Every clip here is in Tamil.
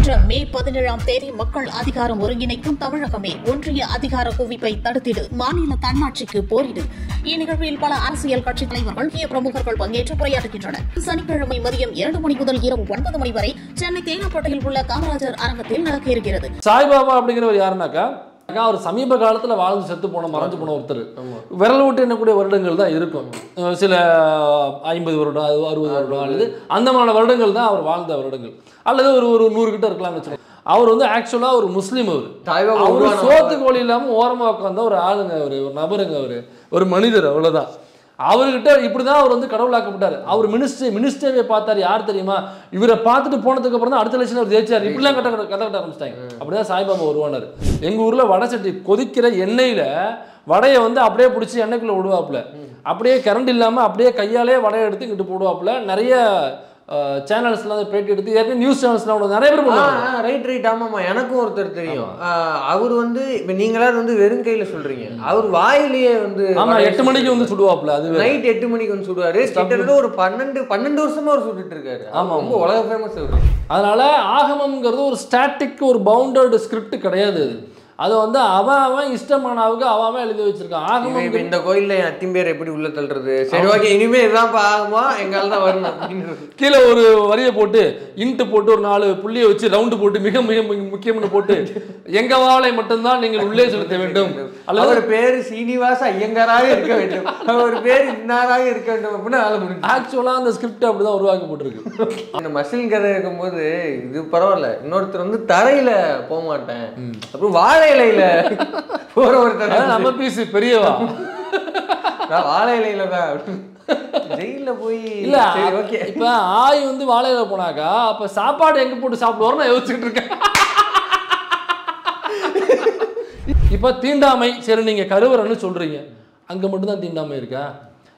வருகின்ற மே 17ஆம் தேதி மக்கள் அதிகாரம் ஒருங்கிணைக்கும் தமிழகமே ஒன்றிய அதிகார குவிப்பை தடுத்திடு, மாநில தன்னாட்சிக்கு போரிடு. இந்நிகழ்வில் பல அரசியல் கட்சித் தலைவர்கள், முக்கிய பிரமுகர்கள் பங்கேற்று உரையாற்றுகின்றனர். சனிக்கிழமை மதியம் 2 மணி முதல் இரவு 9 மணி வரை சென்னை தேனாம்பேட்டையில் உள்ள காமராஜர் அரங்கத்தில் நடக்க இருக்கிறது. சாய்பாபா அப்படிங்கிறவர் யாருன்னாக்கா, அவர் சமீப காலத்தில் வாழ்ந்து செத்து போன மறைஞ்சு போன ஒருத்தர். விரல் விட்டு எண்ணக்கூடிய வருடங்கள் தான் இருக்கும். சில 50 வருடம் 60 வருடம் அல்லது அந்த மாதிரி வருடங்கள் தான் அவர் வாழ்ந்த வருடங்கள், அல்லது ஒரு 100 கிட்ட இருக்கலாம்னு வச்சுக்கோங்க. அவர் வந்து ஆக்சுவலாக ஒரு முஸ்லீம். அவர் சோத்துக்கு வழி இல்லாமல் ஓரமாக உட்காந்த ஒரு ஆளுங்க, ஒரு நபருங்க, ஒரு மனிதர், அவ்வளோதான். அவர்கிட்ட இப்படிதான் அவர் வந்து கடவுளாக்கப்பட்டார். அவர் மினிஸ்டரே பார்த்தாரு. யார் தெரியுமா? இவரை பார்த்துட்டு போனதுக்கு அப்புறம் தான் அடுத்த லட்சம் அவர் ஜெயிச்சார். இப்படிலாம் கதை கட்ட ஆரம்பிச்சிட்டாங்க. அப்படிதான் சாய்பாபா உருவானார். எங்க ஊர்ல வடை சட்டி கொதிக்கிற எண்ணெயில வடையை வந்து அப்படியே பிடிச்சி எண்ணெய்க்குள்ள விடுவாப்புல, அப்படியே கரண்ட் இல்லாம அப்படியே கையாலே வடையை எடுத்து இங்கிட்டு போடுவாப்புல. நிறைய சேனல்ஸ்லாம் பேட்டி எடுத்து ஏற்கனவே நியூஸ் சேனல்ஸ்லாம் நிறைய பேர் பண்ணுவாங்க. ரைட் ஆமாம்மா, எனக்கும் ஒருத்தர் தெரியும். அவர் வந்து இப்போ நீங்களாவது வந்து வெறும் கையில் சொல்றீங்க, அவர் வாயிலேயே வந்து 8 மணிக்கு வந்து சுடுவாப்புல. அது நைட் 8 மணிக்கு வந்து சுடுவாரு. கிட்டத்தட்ட ஒரு 12 வருஷமா அவர் சுட்டுட்டு இருக்காரு. ஆமா, ரொம்ப உலக ஃபேமஸ் அவரு. அதனால ஆகமம்ங்கிறது ஒரு ஸ்டாட்டிக், ஒரு பவுண்டர்டு ஸ்கிரிப்ட் கிடையாது. அது வந்து அவன் இஷ்டமானவுக்கு அவன் எழுதி வச்சிருக்கான். ஆகமம் இந்த கோயில்ல அத்திம்பேர் எப்படி உள்ள தள்ளுறது? சரி, ஓகே, இனிமே இதுதான் ஆகுமா, எங்கால தான் வரணும். கீழே ஒரு வரியை போட்டு இன்ட்டு போட்டு ஒரு 4 புள்ளியை வச்சு ரவுண்டு போட்டு மிக மிக முக்கியம்னு போட்டு எங்க வாழை மட்டும்தான் நீங்கள் உள்ளே செலுத்த வேண்டும், அல்லது அவர் பேரு சீனிவாச ஐயங்காராக இருக்க வேண்டும், அவர் பேர் இன்னாராக இருக்க வேண்டும் அப்படின்னு ஆக்சுவலா அந்த ஸ்கிரிப்ட் அப்படிதான் உருவாக்கப்பட்டிருக்கு. இந்த மசில் கதை இருக்கும்போது இது பரவாயில்ல. இன்னொருத்தர் வந்து தரையில போக மாட்டேன், அப்புறம் வாழை இலையில போற ஒருத்தர், நம்ம பீஸ் பெரியவா வாழை இலையில தான் ஜெயில போய் இல்ல. இப்ப ஆய் வந்து வாழையில போனாக்கா அப்ப சாப்பாடு எங்க போட்டு சாப்பிடுவாருன்னு யோசிச்சுட்டு இருக்கேன். இப்ப தீண்டாமை, சரி நீங்க கருவறைன்னு சொல்றீங்க, அங்க மட்டும்தான் தீண்டாமை இருக்கா?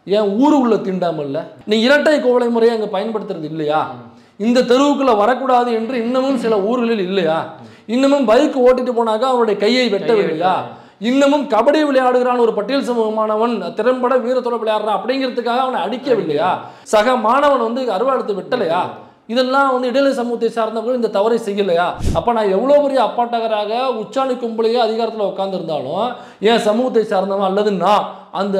ஏன் ஊரு உள்ள தீண்டாமை இல்ல? நீங்க இரட்டை கோவலை முறையை அங்க பயன்படுத்துறது இல்லையா? இந்த தெருவுக்குள்ள வரக்கூடாது என்று இன்னமும் சில ஊர்களில் இல்லையா? இன்னமும் பைக் ஓட்டிட்டு போனாக்கா அவனுடைய கையை வெட்டவில்லையா? இன்னமும் கபடி விளையாடுகிறான் ஒரு பட்டியல் சமூகமானவன், திறம்பட வீரத்தோட விளையாடுறான் அப்படிங்கிறதுக்காக அவனை அடிக்கவில்லையா? சக மாணவன் வந்து அருவாளத்தை வெட்டலையா? இதெல்லாம் வந்து இடைநிலை சமூகத்தை சார்ந்தவர்கள் இந்த தவறை செய்யலையா? அப்ப நான் எவ்வளவு பெரிய அப்பாட்டகராக உச்சாணி கும்பலையே அதிகாரத்தில் உட்கார்ந்து இருந்தாலும் என் சமூகத்தை சார்ந்தவன் அல்லது நான் அந்த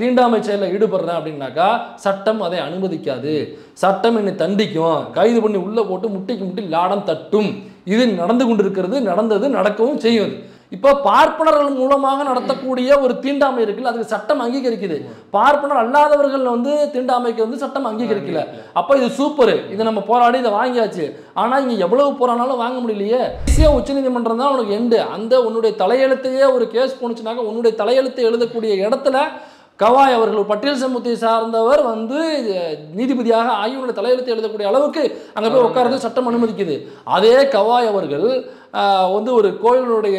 தீண்டாமை செயலில் ஈடுபடுறேன் அப்படின்னாக்கா சட்டம் அதை அனுமதிக்காது. சட்டம் என்னை தண்டிக்கும், கைது பண்ணி உள்ள போட்டு முட்டிக்கு முட்டி லாடம் தட்டும். இது நடந்து கொண்டிருக்கிறது, நடந்தது, நடக்கவும் செய்யும். இப்போ பார்ப்பனர்கள் மூலமாக நடத்தக்கூடிய ஒரு தீண்டாமை இருக்குல்ல, அதுக்கு சட்டம் அங்கீகரிக்குது. பார்ப்பனர் அல்லாதவர்கள் வந்து தீண்டாமைக்கு வந்து சட்டம் அங்கீகரிக்கல. அப்போ இது சூப்பர், இதை நம்ம போராடி இதை வாங்கியாச்சு. ஆனால் இங்கே எவ்வளவு போராடினாலும் வாங்க முடியலையே. ஈஸியாக உச்சநீதிமன்றம் தான் உனக்கு எண்டு. அந்த உன்னுடைய தலையெழுத்தையே ஒரு கேஸ் போனுச்சுனாக்க உன்னுடைய தலையெழுத்தை எழுதக்கூடிய இடத்துல கவாய் அவர்கள் பட்டியல் சமூகத்தை சார்ந்தவர் வந்து நீதிபதியாக ஆய்வுடைய தலையெழுத்து எழுதக்கூடிய அளவுக்கு அங்கே போய் உட்கார்ந்து சட்டம் அனுமதிக்குது. அதே கவாய் அவர்கள் வந்து ஒரு கோயிலுடைய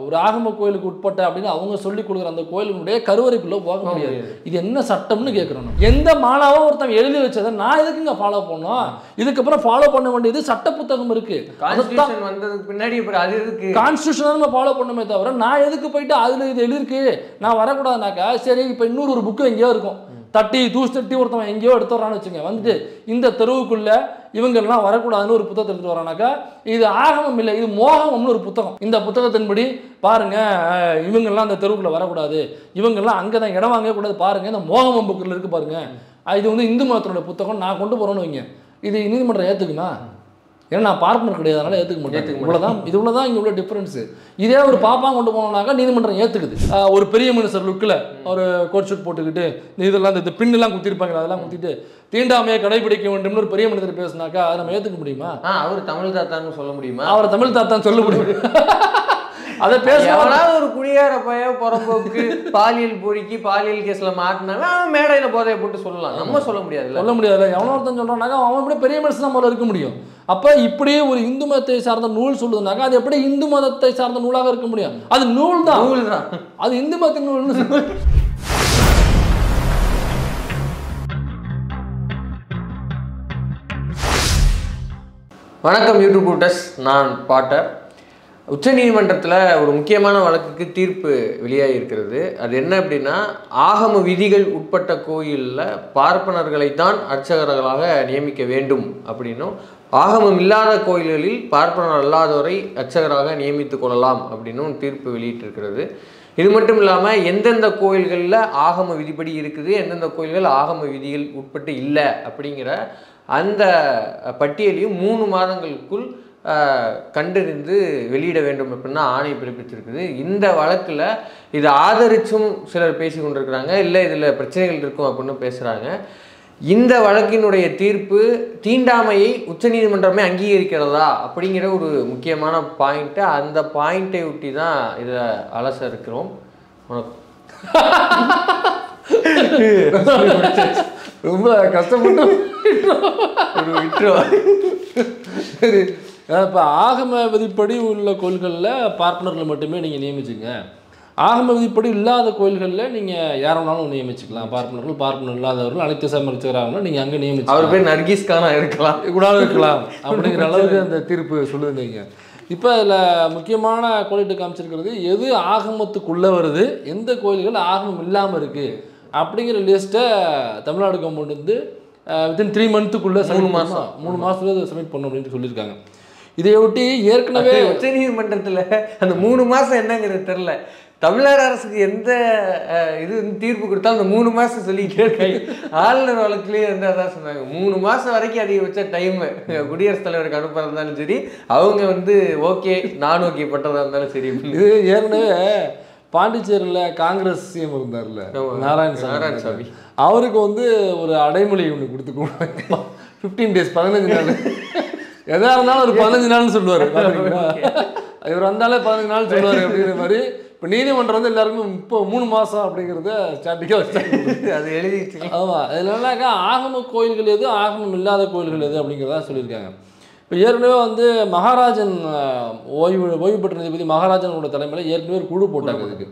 ஒரு ஆகம கோயிலுக்கு உட்பட்ட அப்படின்னு அவங்க சொல்லிக் கொடுக்குற அந்த கோயிலுடைய கருவறைக்குள்ள போக முடியாது. இது என்ன சட்டம்னு கேட்குறோம். எந்த மாணவோ ஒருத்தன் எழுதி வச்சதை நான் எதுக்குங்க ஃபாலோ பண்ணோம்? இதுக்கப்புறம் ஃபாலோ பண்ண வேண்டியது சட்ட புத்தகம் இருக்கு. பின்னாடி கான்ஸ்டியூஷன் நம்ம ஃபாலோ பண்ணுமே தவிர நான் எதுக்கு போயிட்டு அதுல இது எழுதிருக்கு நான் வரக்கூடாதுனாக்கா, சரி இப்போ இன்னொரு புக்கு எங்கேயோ இருக்கும், தூசி ஒருத்தவன் எங்கேயோ எடுத்துறான்னு வச்சுங்க, வந்துட்டு இந்த தெருவுக்குள்ள இவங்கெல்லாம் வரக்கூடாதுன்னு ஒரு புத்தகத்தை எடுத்துட்டு வரானாக்கா இது ஆகமம் இல்லை, இது மோகமம்னு ஒரு புத்தகம். இந்த புத்தகத்தின்படி பாருங்க இவங்கெல்லாம் அந்த தெருவுக்குள்ள வரக்கூடாது, இவங்கெல்லாம் அங்கதான் இடம் வாங்க கூடாது, பாருங்க இந்த மோகமம் புக்கில் இருக்கு பாருங்க, இது வந்து இந்து மதத்தினுடைய புத்தகம், நான் கொண்டு போறேன்னு வைங்க, இது நீதிமன்றம் ஏத்துக்குமா? ஏன்னா நான் பார்ப்பனர் கிடையாது, அதனால ஏற்றுக்க மாட்டேன். இவ்வளோதான், இது உள்ளதான் இங்கே உள்ள டிஃப்ரென்ஸு. இதே ஒரு பாப்பா கொண்டு போனோம்னாக்கா நீதிமன்றம் ஏற்றுக்குது. ஒரு பெரிய மனுஷர் லுக்கில் ஒரு கோட் ஷூட் போட்டுக்கிட்டு இதெல்லாம் இந்த பின்னெல்லாம் குத்திருப்பாங்க, அதெல்லாம் குத்திட்டு தீண்டாமையை கடைபிடிக்க வேண்டும்னு ஒரு பெரிய மனிதர் பேசினாக்கா அதை நம்ம ஏற்றுக்க முடியுமா? அவர் தமிழ் தாத்தான்னு சொல்ல முடியுமா? அவரை தமிழ் தாத்தான்னு சொல்ல முடியும். அதை பேச ஒரு குடியார பைய புறம்போக்கு பாலியல் பொறுக்கி பாலியல் கேஸ்ல மாட்டினாங்க, மேடையில போதையை போட்டு சொல்லலாம், நம்ம சொல்ல முடியாது. எவனோ ஒருத்தன் சொல்றானாக்கா அவன் இப்படி பெரிய மனுஷன் நம்மளால இருக்க முடியும். அப்ப இப்படியே ஒரு இந்து மதத்தை சார்ந்த நூல் சொல்லுதுனாக்கா அது எப்படி இந்து மதத்தை சார்ந்த நூலாக இருக்க முடியும்? அது நூல் தான், அது இந்து மதத்தின் நூல்னு. வணக்கம் யூடியூப் கூட்டர்ஸ், நான் பாட்டர். உச்சநீதிமன்றத்தில் ஒரு முக்கியமான வழக்குக்கு தீர்ப்பு வெளியாகி இருக்கிறது. அது என்ன அப்படின்னா, ஆகம விதிகள் உட்பட்ட கோயிலில் பார்ப்பனர்களை தான் அர்ச்சகர்களாக நியமிக்க வேண்டும் அப்படின்னும், ஆகமம் இல்லாத கோயில்களில் பார்ப்பனர் அல்லாதவரை அர்ச்சகராக நியமித்து கொள்ளலாம் அப்படின்னும் தீர்ப்பு வெளியிட்டிருக்கிறது. இது மட்டும் இல்லாமல் எந்தெந்த கோயில்களில் ஆகம விதிப்படி இருக்குது, எந்தெந்த கோயில்கள் ஆகம விதிகள் உட்பட்டு இல்லை அப்படிங்கிற அந்த பட்டியலையும் 3 மாதங்களுக்குள் கண்டறிந்து வெளியிட வேண்டும் அப்படின்னா ஆணை பிறப்பிச்சிருக்குது. இந்த வழக்கில் இதை ஆதரிச்சும் சிலர் பேசி கொண்டிருக்கிறாங்க, இல்லை இதில் பிரச்சனைகள் இருக்கும் அப்படின்னு பேசுகிறாங்க. இந்த வழக்கினுடைய தீர்ப்பு தீண்டாமையை உச்சநீதிமன்றமே அங்கீகரிக்கிறதா அப்படிங்கிற ஒரு முக்கியமான பாயிண்ட்டு, அந்த பாயிண்ட்டை ஒட்டி தான் இதை அலச இருக்கிறோம். ரொம்ப கஷ்டப்பட்டு சரி. இப்போ ஆகம விதிப்படி உள்ள கோயில்களில் பார்ப்பனர்களை மட்டுமே நீங்கள் நியமிச்சுங்க, ஆகம விதிப்படி இல்லாத கோயில்களில் நீங்கள் யாராலும் நியமிச்சுக்கலாம். பார்ப்பனர் இல்லாதவர்கள் அனைத்து சமர்ச்சராக நீங்கள் அங்கே நியமிச்சு, அவர் பேர் நர்கீஸ் கானா இருக்கலாம் இருக்கலாம் அப்படிங்கிற அளவுக்கு அந்த தீர்ப்பு சொல்லுவீங்க. இப்போ அதில் முக்கியமான கோயில்கிட்ட காமிச்சிருக்கிறது எது ஆகமத்துக்குள்ளே வருது, எந்த கோயில்கள் ஆகமம் இல்லாமல் இருக்குது அப்படிங்கிற லிஸ்ட்டை தமிழ்நாடு கவர்மெண்ட் வந்து வித்தின் 3 மந்த்துக்குள்ளே 3 மாதத்துல சப்மிட் பண்ணணும் அப்படின்ட்டு சொல்லியிருக்காங்க. இதையொட்டி ஏற்கனவே உச்சநீதிமன்றத்தில் அந்த 3 மாதம் என்னங்கிறது தெரில. தமிழ்நாடு அரசுக்கு எந்த இது தீர்ப்பு கொடுத்தாலும் அந்த 3 மாதம் சொல்லிக்கிட்டே இருக்காங்க. ஆளுநர் வழக்குலேயே வந்து அதான் சொன்னாங்க, 3 மாதம் வரைக்கும் அதிகபட்ச டைமு குடியரசுத் தலைவருக்கு அனுப்புறதா இருந்தாலும் சரி, அவங்க வந்து ஓகே நான் ஓகே பண்ணுறதா இருந்தாலும் சரி. இது ஏற்கனவே பாண்டிச்சேரியில் காங்கிரஸ் சிஎம் இருந்தார்ல நாராயணசாமி, அவருக்கு வந்து ஒரு அடைமொழி ஒன்று கொடுத்துக்கணும், 15 days 15 நாள் எதாக இருந்தாலும் ஒரு 15 நாள்னு சொல்லுவார். இவர் வந்தாலே 15 நாள் சொல்லுவார் அப்படிங்கிற மாதிரி. இப்போ நீதிமன்றம் வந்து எல்லாருக்கும் 3 மாதம் அப்படிங்கிறத ஸ்டாட்டிக்காக வச்சாங்க. அது எழுதி. ஆமாம், இதனாலக்கா ஆகம கோயில்கள் எது, ஆகமம் இல்லாத கோயில்கள் எது அப்படிங்கிறதா சொல்லியிருக்காங்க. இப்போ ஏற்கனவே வந்து மகாராஜன் ஓய்வு பெற்ற நீதிபதி மகாராஜனோட தலைமையில் ஏற்கனவே ஒரு குழு போட்டாங்க. இதுக்கு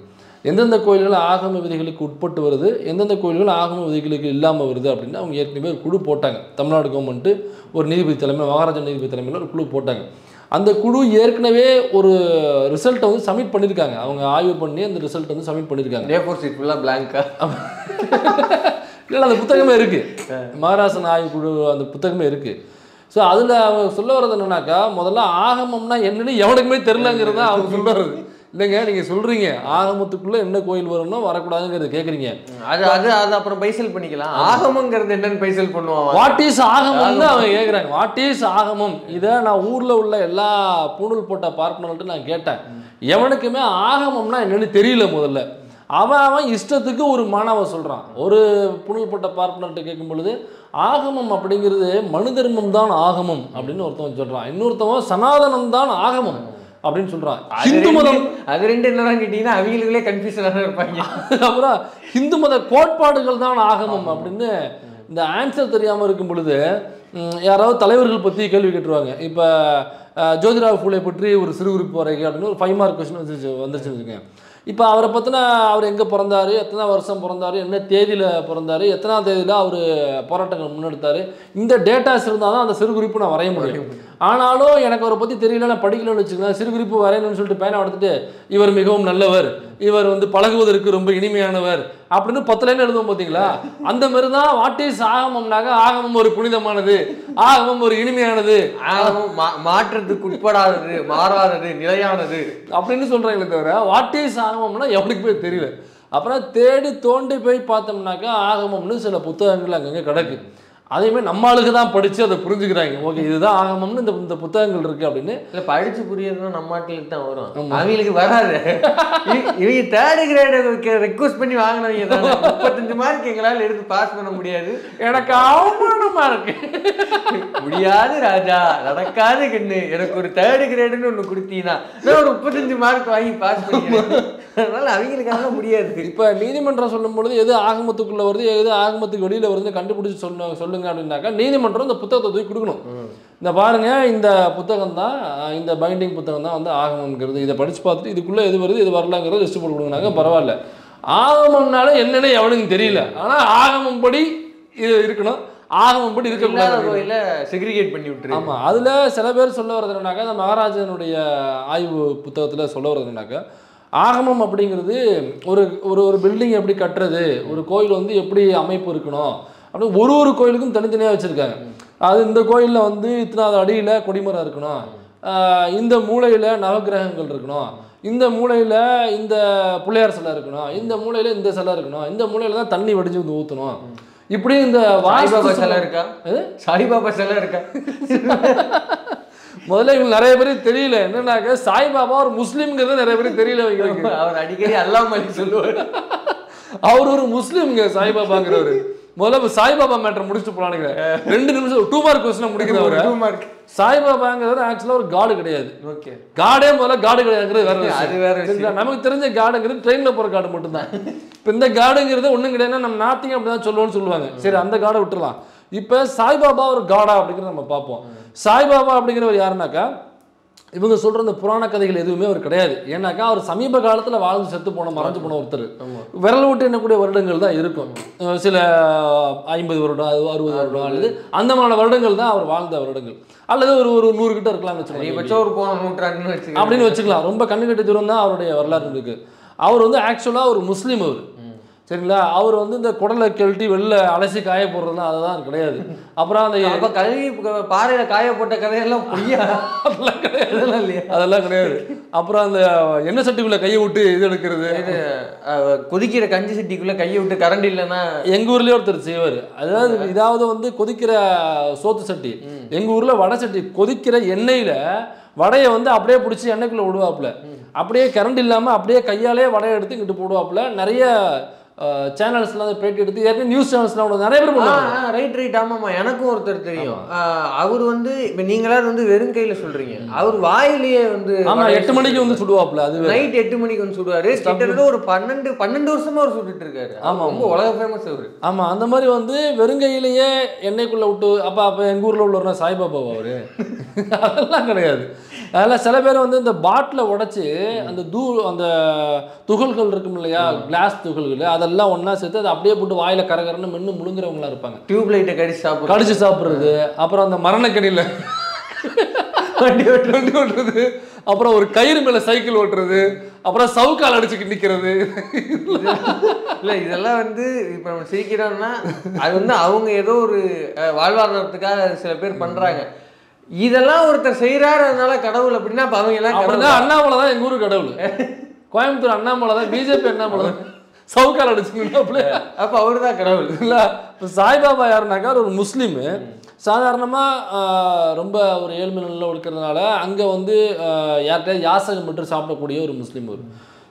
எந்தெந்த கோயில்கள் ஆகம விதிகளுக்கு உட்பட்டு வருது, எந்தெந்த கோயில்கள் ஆகம விதிகளுக்கு இல்லாமல் வருது அப்படின்னு அவங்க ஏற்கனவே ஒரு குழு போட்டாங்க. தமிழ்நாடு கவர்மெண்ட்டு ஒரு நீதிபதி தலைமை, மகாராஜன் நீதிபதி தலைமையில் ஒரு குழு போட்டாங்க. அந்த குழு ஏற்கனவே ஒரு ரிசல்ட்டை வந்து சப்மிட் பண்ணியிருக்காங்க. அவங்க ஆய்வு பண்ணி அந்த ரிசல்ட் வந்து சப்மிட் பண்ணியிருக்காங்க. இல்லை, அந்த புத்தகமே இருக்குது, மகாராஜன் ஆய்வு குழு அந்த புத்தகமே இருக்குது. ஸோ அதில் அவங்க சொல்ல வர்றது என்னன்னாக்கா, முதல்ல ஆகமம்னா என்னன்னு எவனுக்குமே தெரிலங்கிறது தான் அவங்க சொல்ல வர்றது. இல்லைங்க, நீங்கள் சொல்கிறீங்க ஆகமத்துக்குள்ளே என்ன கோயில் வரணும் வரக்கூடாதுங்கிறது கேட்குறீங்க, அது அப்புறம் பைசல் பண்ணிக்கலாம். ஆகமங்கிறது என்னன்னு பைசல் பண்ணுவாங்க. வாட் இஸ் ஆகமம்னு அவங்க கேட்குறாங்க. வாட் இஸ் ஆகமம்? இதை நான் ஊரில் உள்ள எல்லா பூணூல் போட்ட பார்ப்பனர்கள்ட்ட நான் கேட்டேன், எவனுக்குமே ஆகமம்னா என்னன்னு தெரியல. முதல்ல அவன் இஷ்டத்துக்கு ஒரு மாணவன் சொல்கிறான். ஒரு புனல் போட்ட பார்ப்பனர்கிட்ட கேட்கும் பொழுது ஆகமம் அப்படிங்கிறது மனு தர்மம் தான் ஆகமம் அப்படின்னு ஒருத்தவன் சொல்கிறான், இன்னொருத்தவன் சனாதனம் தான் ஆகமம் அப்படின்னு சொல்கிறான். ஹிந்து மதம் அது ரெண்டு என்னதான் கேட்டிங்கன்னா அவங்களுக்குள்ளே கன்ஃபியூஷனாக இருப்பாங்க. அப்புறம் ஹிந்து மத கோட்பாடுகள் தான் ஆகமம் அப்படின்னு இந்த ஆன்சர் தெரியாமல் இருக்கும் பொழுது யாராவது தலைவர்கள் பற்றி கேள்வி கேட்டுருவாங்க. இப்போ ஜோதிராவ் ஃபூலே பற்றி ஒரு சிறு குறிப்பு வரைக்கும் அப்படின்னு ஒரு 5 மார்க் கொஸ்டின் வந்துருச்சுன்னு வச்சுக்கோங்க. இப்போ அவரை பற்றின அவர் எங்கே பிறந்தார், எத்தனை வருஷம் பிறந்தார், என்ன தேதியில் பிறந்தார், எத்தனாம் தேதியில் அவர் போராட்டங்கள் முன்னெடுத்தார், இந்த டேட்டாஸ் இருந்தால் தான் அந்த சிறு குறிப்பு நான் வரைய முடியும். ஆனாலும் எனக்கு அவரை பற்றி தெரியல, நான் படிக்கலன்னு வச்சுக்கலாம், சிறு குறிப்பு வரையணும்னு சொல்லிட்டு பேனா எடுத்துட்டு இவர் மிகவும் நல்லவர், இவர் வந்து பழகுவதற்கு ரொம்ப இனிமையானவர் அப்படின்னு 10 லைன் எழுதுவோம் பார்த்தீங்களா, அந்த மாதிரி தான் வாட் இஸ் ஆகமம்னாக ஆகமம் ஒரு புனிதமானது, ஆகமம் ஒரு இனிமையானது, ஆகமம் மாற்றத்துக்கு உட்படாதது, மாறாதது, நிலையானது அப்படின்னு சொல்கிறாங்களே தவிர வாட் இஸ் ஆகமம்னா எவனுக்கு போய் தெரியல. அப்புறம் தேடி தோண்டி போய் பார்த்தோம்னாக்கா ஆகமம்னு சில புத்தகங்கள் அங்கங்கே கிடக்கு. அதேமாதிரி நம்ம ஆளுக்கு தான் படித்து அதை புரிஞ்சுக்கிறாங்க. ஓகே, இதுதான் ஆகமம்னு இந்த புத்தகங்கள் இருக்குது அப்படின்னு. இல்லை, படித்து புரியறதுனா நம்ம நாட்டிலுக்கு தான் வரும், அவங்களுக்கு வராது. இவங்க 3rd கிரேடு ரெக்வஸ்ட் பண்ணி வாங்கினவங்க தான். 35 மார்க் எங்களால் எடுத்து பாஸ் பண்ண முடியாது, எனக்கு அவமானமாக இருக்கு. முடியாது ராஜா, நடக்காது கண்ணு, எனக்கு ஒரு 3rd கிரேடுன்னு ஒன்று கொடுத்தீங்கன்னா ஒரு 35 மார்க் வாங்கி பாஸ் பண்ணிடுவேன். அதனால அவங்களுக்காக முடியாது. இப்போ நீதிமன்றம் சொல்லும் பொழுது எது ஆகமத்துக்குள்ளே வருது, எது ஆகமத்துக்கு வெளியில் வருதுன்னு கண்டுபிடிச்சி சொல்லுங்க அப்படின்னாக்கா நீதிமன்றம் இந்த புத்தகத்தை தூக்கி கொடுக்கணும். இந்த பாருங்க, இந்த புத்தகம் தான், இந்த பைண்டிங் புத்தகம் தான் வந்து ஆகமம்ங்கிறது, இதை படித்து பார்த்துட்டு இதுக்குள்ளே எது வருது இது வரலாங்கிறத லிஸ்ட் போட்டு கொடுங்கனாங்க. பரவாயில்ல, ஆகமம்னால என்னென்ன எவனுக்கு தெரியல, ஆனால் ஆகமம் படி இது இருக்கணும், ஆகமம் படி இருக்கக்கூடாது கோயில செக்ரிகேட் பண்ணி விட்டுரு. ஆமா, அதுல சில பேர் சொல்ல வர்றது என்னன்னாக்கா, இந்த மகாராஜனுடைய ஆய்வு புத்தகத்துல சொல்ல வர்றது என்னன்னாக்கா, ஆகமம் அப்படிங்கிறது ஒரு ஒரு ஒரு பில்டிங் எப்படி கட்டுறது, ஒரு கோயில் வந்து எப்படி அமைப்பு இருக்கணும் அப்படின்னு ஒரு கோயிலுக்கும் தனித்தனியாக வச்சுருக்காங்க. அது இந்த கோயிலில் வந்து இத்தனாவது அடியில் கொடிமரம் இருக்கணும், இந்த மூலையில் நவகிரகங்கள் இருக்கணும், இந்த மூலையில் இந்த பிள்ளையார் சிலை இருக்கணும், இந்த மூலையில் இந்த சிலை இருக்கணும், இந்த மூலையில் தான் தண்ணி வடிஞ்சு வந்து ஊற்றணும். இப்படி இந்த சாய்பாபா சிலை இருக்கா? சாய்பாபா சிலை இருக்கா? முதல்ல இவங்க நிறைய பேருக்கு தெரியல என்னன்னாக்க சாய்பாபா ஒரு முஸ்லீம்ங்கிறது நிறைய பேருக்கு தெரியல. வைக்கிறீங்க அவர் அடிக்கடி அல்லாஹ் சொல்லுவார். அவர் ஒரு முஸ்லீம்ங்க சாய்பாபாங்கிறவர். முதல்ல சாய்பாபா மேட்டர் முடிச்சுட்டு போலானுங்க. 2 நிமிஷம் 2 மார்க் கொஸ்டின் முடிக்கிறவர். 2 மார்க். சாய்பாபாங்கிறவர் ஆக்சுவலா ஒரு காடு கிடையாது. ஓகே, காடே முதல்ல காடு கிடையாதுங்கிறது வேற விஷயம். அது வேற விஷயம். நமக்கு தெரிஞ்ச காடுங்கிறது ட்ரெயின்ல போற காடு மட்டும் தான். இப்போ இந்த காடுங்கிறது ஒண்ணும் கிடையாதுன்னா நம்ம நாத்திங்க அப்படிதான் சொல்லுவோம்னு சொல்லுவாங்க. சரி, அந்த காடை விட்டுறலாம். இப்போ சாய்பாபா ஒரு காடா அப்படிங்கிறத நம்ம பார்ப்போம். சாய்பாபா அப்படிங்கிறவர் யாருனாக்கா, இவங்க சொல்ற இந்த புராண கதைகள் எதுவுமே அவர் கிடையாது. ஏன்னாக்கா அவர் சமீப காலத்துல வாழ்ந்து செத்து போன மறைஞ்சு போன ஒருத்தர். விரல் விட்டு எண்ணக்கூடிய வருடங்கள் தான் இருக்கும். சில 50 வருடம் 60 வருடம் அல்லது அந்த மாதிரி வருடங்கள் தான் அவர் வாழ்ந்த வருடங்கள். அல்லது ஒரு 100 கிட்ட இருக்கலாம்னு வச்சுக்கலாம். ஒரு போன நூற்றாண்டு அப்படின்னு வச்சுக்கலாம். ரொம்ப கண்ணு கட்டி தூரம் தான் அவருடைய வரலாறு இருக்கு. அவர் வந்து ஆக்சுவலா ஒரு முஸ்லீம். அவர் சரிங்களா, அவர் வந்து இந்த குடலை கழட்டி வெளில அலசி காய போடுறதுலாம் அதுதான் கிடையாது. அப்புறம் அந்த கழுவி பாறையில காய போட்ட கதையெல்லாம் பொய்யா? அதெல்லாம் கிடையாது, இல்லையா? அதெல்லாம் கிடையாது. அப்புறம் அந்த எண்ணெய் சட்டிக்குள்ள கையை விட்டு இது எடுக்கிறது, இது கொதிக்கிற கஞ்சி சட்டிக்குள்ள கையை விட்டு கரண்ட் இல்லைன்னா எங்க ஊர்லயே ஒருத்தர் செய்வார். இதாவது வந்து கொதிக்கிற சோத்து சட்டி, எங்க ஊர்ல வடை சட்டி, கொதிக்கிற எண்ணெயில வடையை வந்து அப்படியே பிடிச்சி எண்ணெய்க்குள்ள விடுவாப்புல. அப்படியே கரண்ட் இல்லாம அப்படியே கையாலே வடையை எடுத்து இங்கிட்டு போடுவாப்புல. நிறைய சேனல்ஸ்லாம் அதை பேட்டி எடுத்து ஏற்கனவே நியூஸ் சேனல்ஸ்லாம் நிறைய பேர் பண்ணுவாங்க. ரைட். ஆமாம்மா, எனக்கும் ஒருத்தர் தெரியும். அவர் வந்து இப்போ நீங்களாவது வந்து வெறும் கையில் சொல்கிறீங்க, அவர் வாயிலேயே வந்து 8 மணிக்கு வந்து சுடுவாப்புல. அது நைட் 8 மணிக்கு வந்து சுடுவார். கிட்டத்தட்ட ஒரு 12 வருஷமா அவர் சுட்டுட்டு இருக்காரு. ஆமாம், ரொம்ப உலக ஃபேமஸ் அவர். ஆமாம், அந்த மாதிரி வந்து வெறுங்கையிலேயே எண்ணெய்க்குள்ளே விட்டு அப்போ எங்கள் ஊரில் உள்ளவர்னா சாய்பாபாவா அவர்? அதெல்லாம் கிடையாது. அதில் சில பேர் வந்து இந்த பாட்டில் உடைச்சி அந்த அந்த துகள்கள் இருக்கும் இல்லையா, கிளாஸ் துகள்கள், அதெல்லாம் ஒன்றா சேர்த்து அதை அப்படியே போட்டு வாயில் கரகரன்னு மென்று முழுங்குறவங்களா இருப்பாங்க. டியூப் லைட்டை கடிச்சு சாப்பிட்றது, அப்புறம் அந்த மரணக்கடியில் வண்டி ஓட்டுறது, அப்புறம் ஒரு கயிறு மேலே சைக்கிள் ஓட்டுறது, அப்புறம் சவுக்கால் அடிச்சுக்கிட்டு நிற்கிறது. இல்லை, இதெல்லாம் வந்து இப்போ நம்ம சிரிக்கிறோம்னா அது வந்து அவங்க ஏதோ ஒரு வாழ்வாதாரத்துக்காக சில பேர் பண்ணுறாங்க. இதெல்லாம் ஒருத்தர் செய்யறாரு அதனால கடவுள் அப்படின்னா அவங்க எல்லாம் அண்ணாமலை தான் எங்க ஊரு கடவுள். கோயம்புத்தூர் அண்ணாமலை தான், பிஜேபி அண்ணாமலை தான் சவுக்கால் அடிச்சுங்க. அப்ப அவரு தான் கடவுள் இல்ல. சாய்பாபா யாருனாக்கா ஒரு முஸ்லீம். சாதாரணமா ரொம்ப ஒரு ஏழ்மை நிலையில் இருக்கிறதுனால அங்க வந்து யார்கிட்ட யாசகம் மட்டும் சாப்பிடக்கூடிய ஒரு முஸ்லீம் அவர்.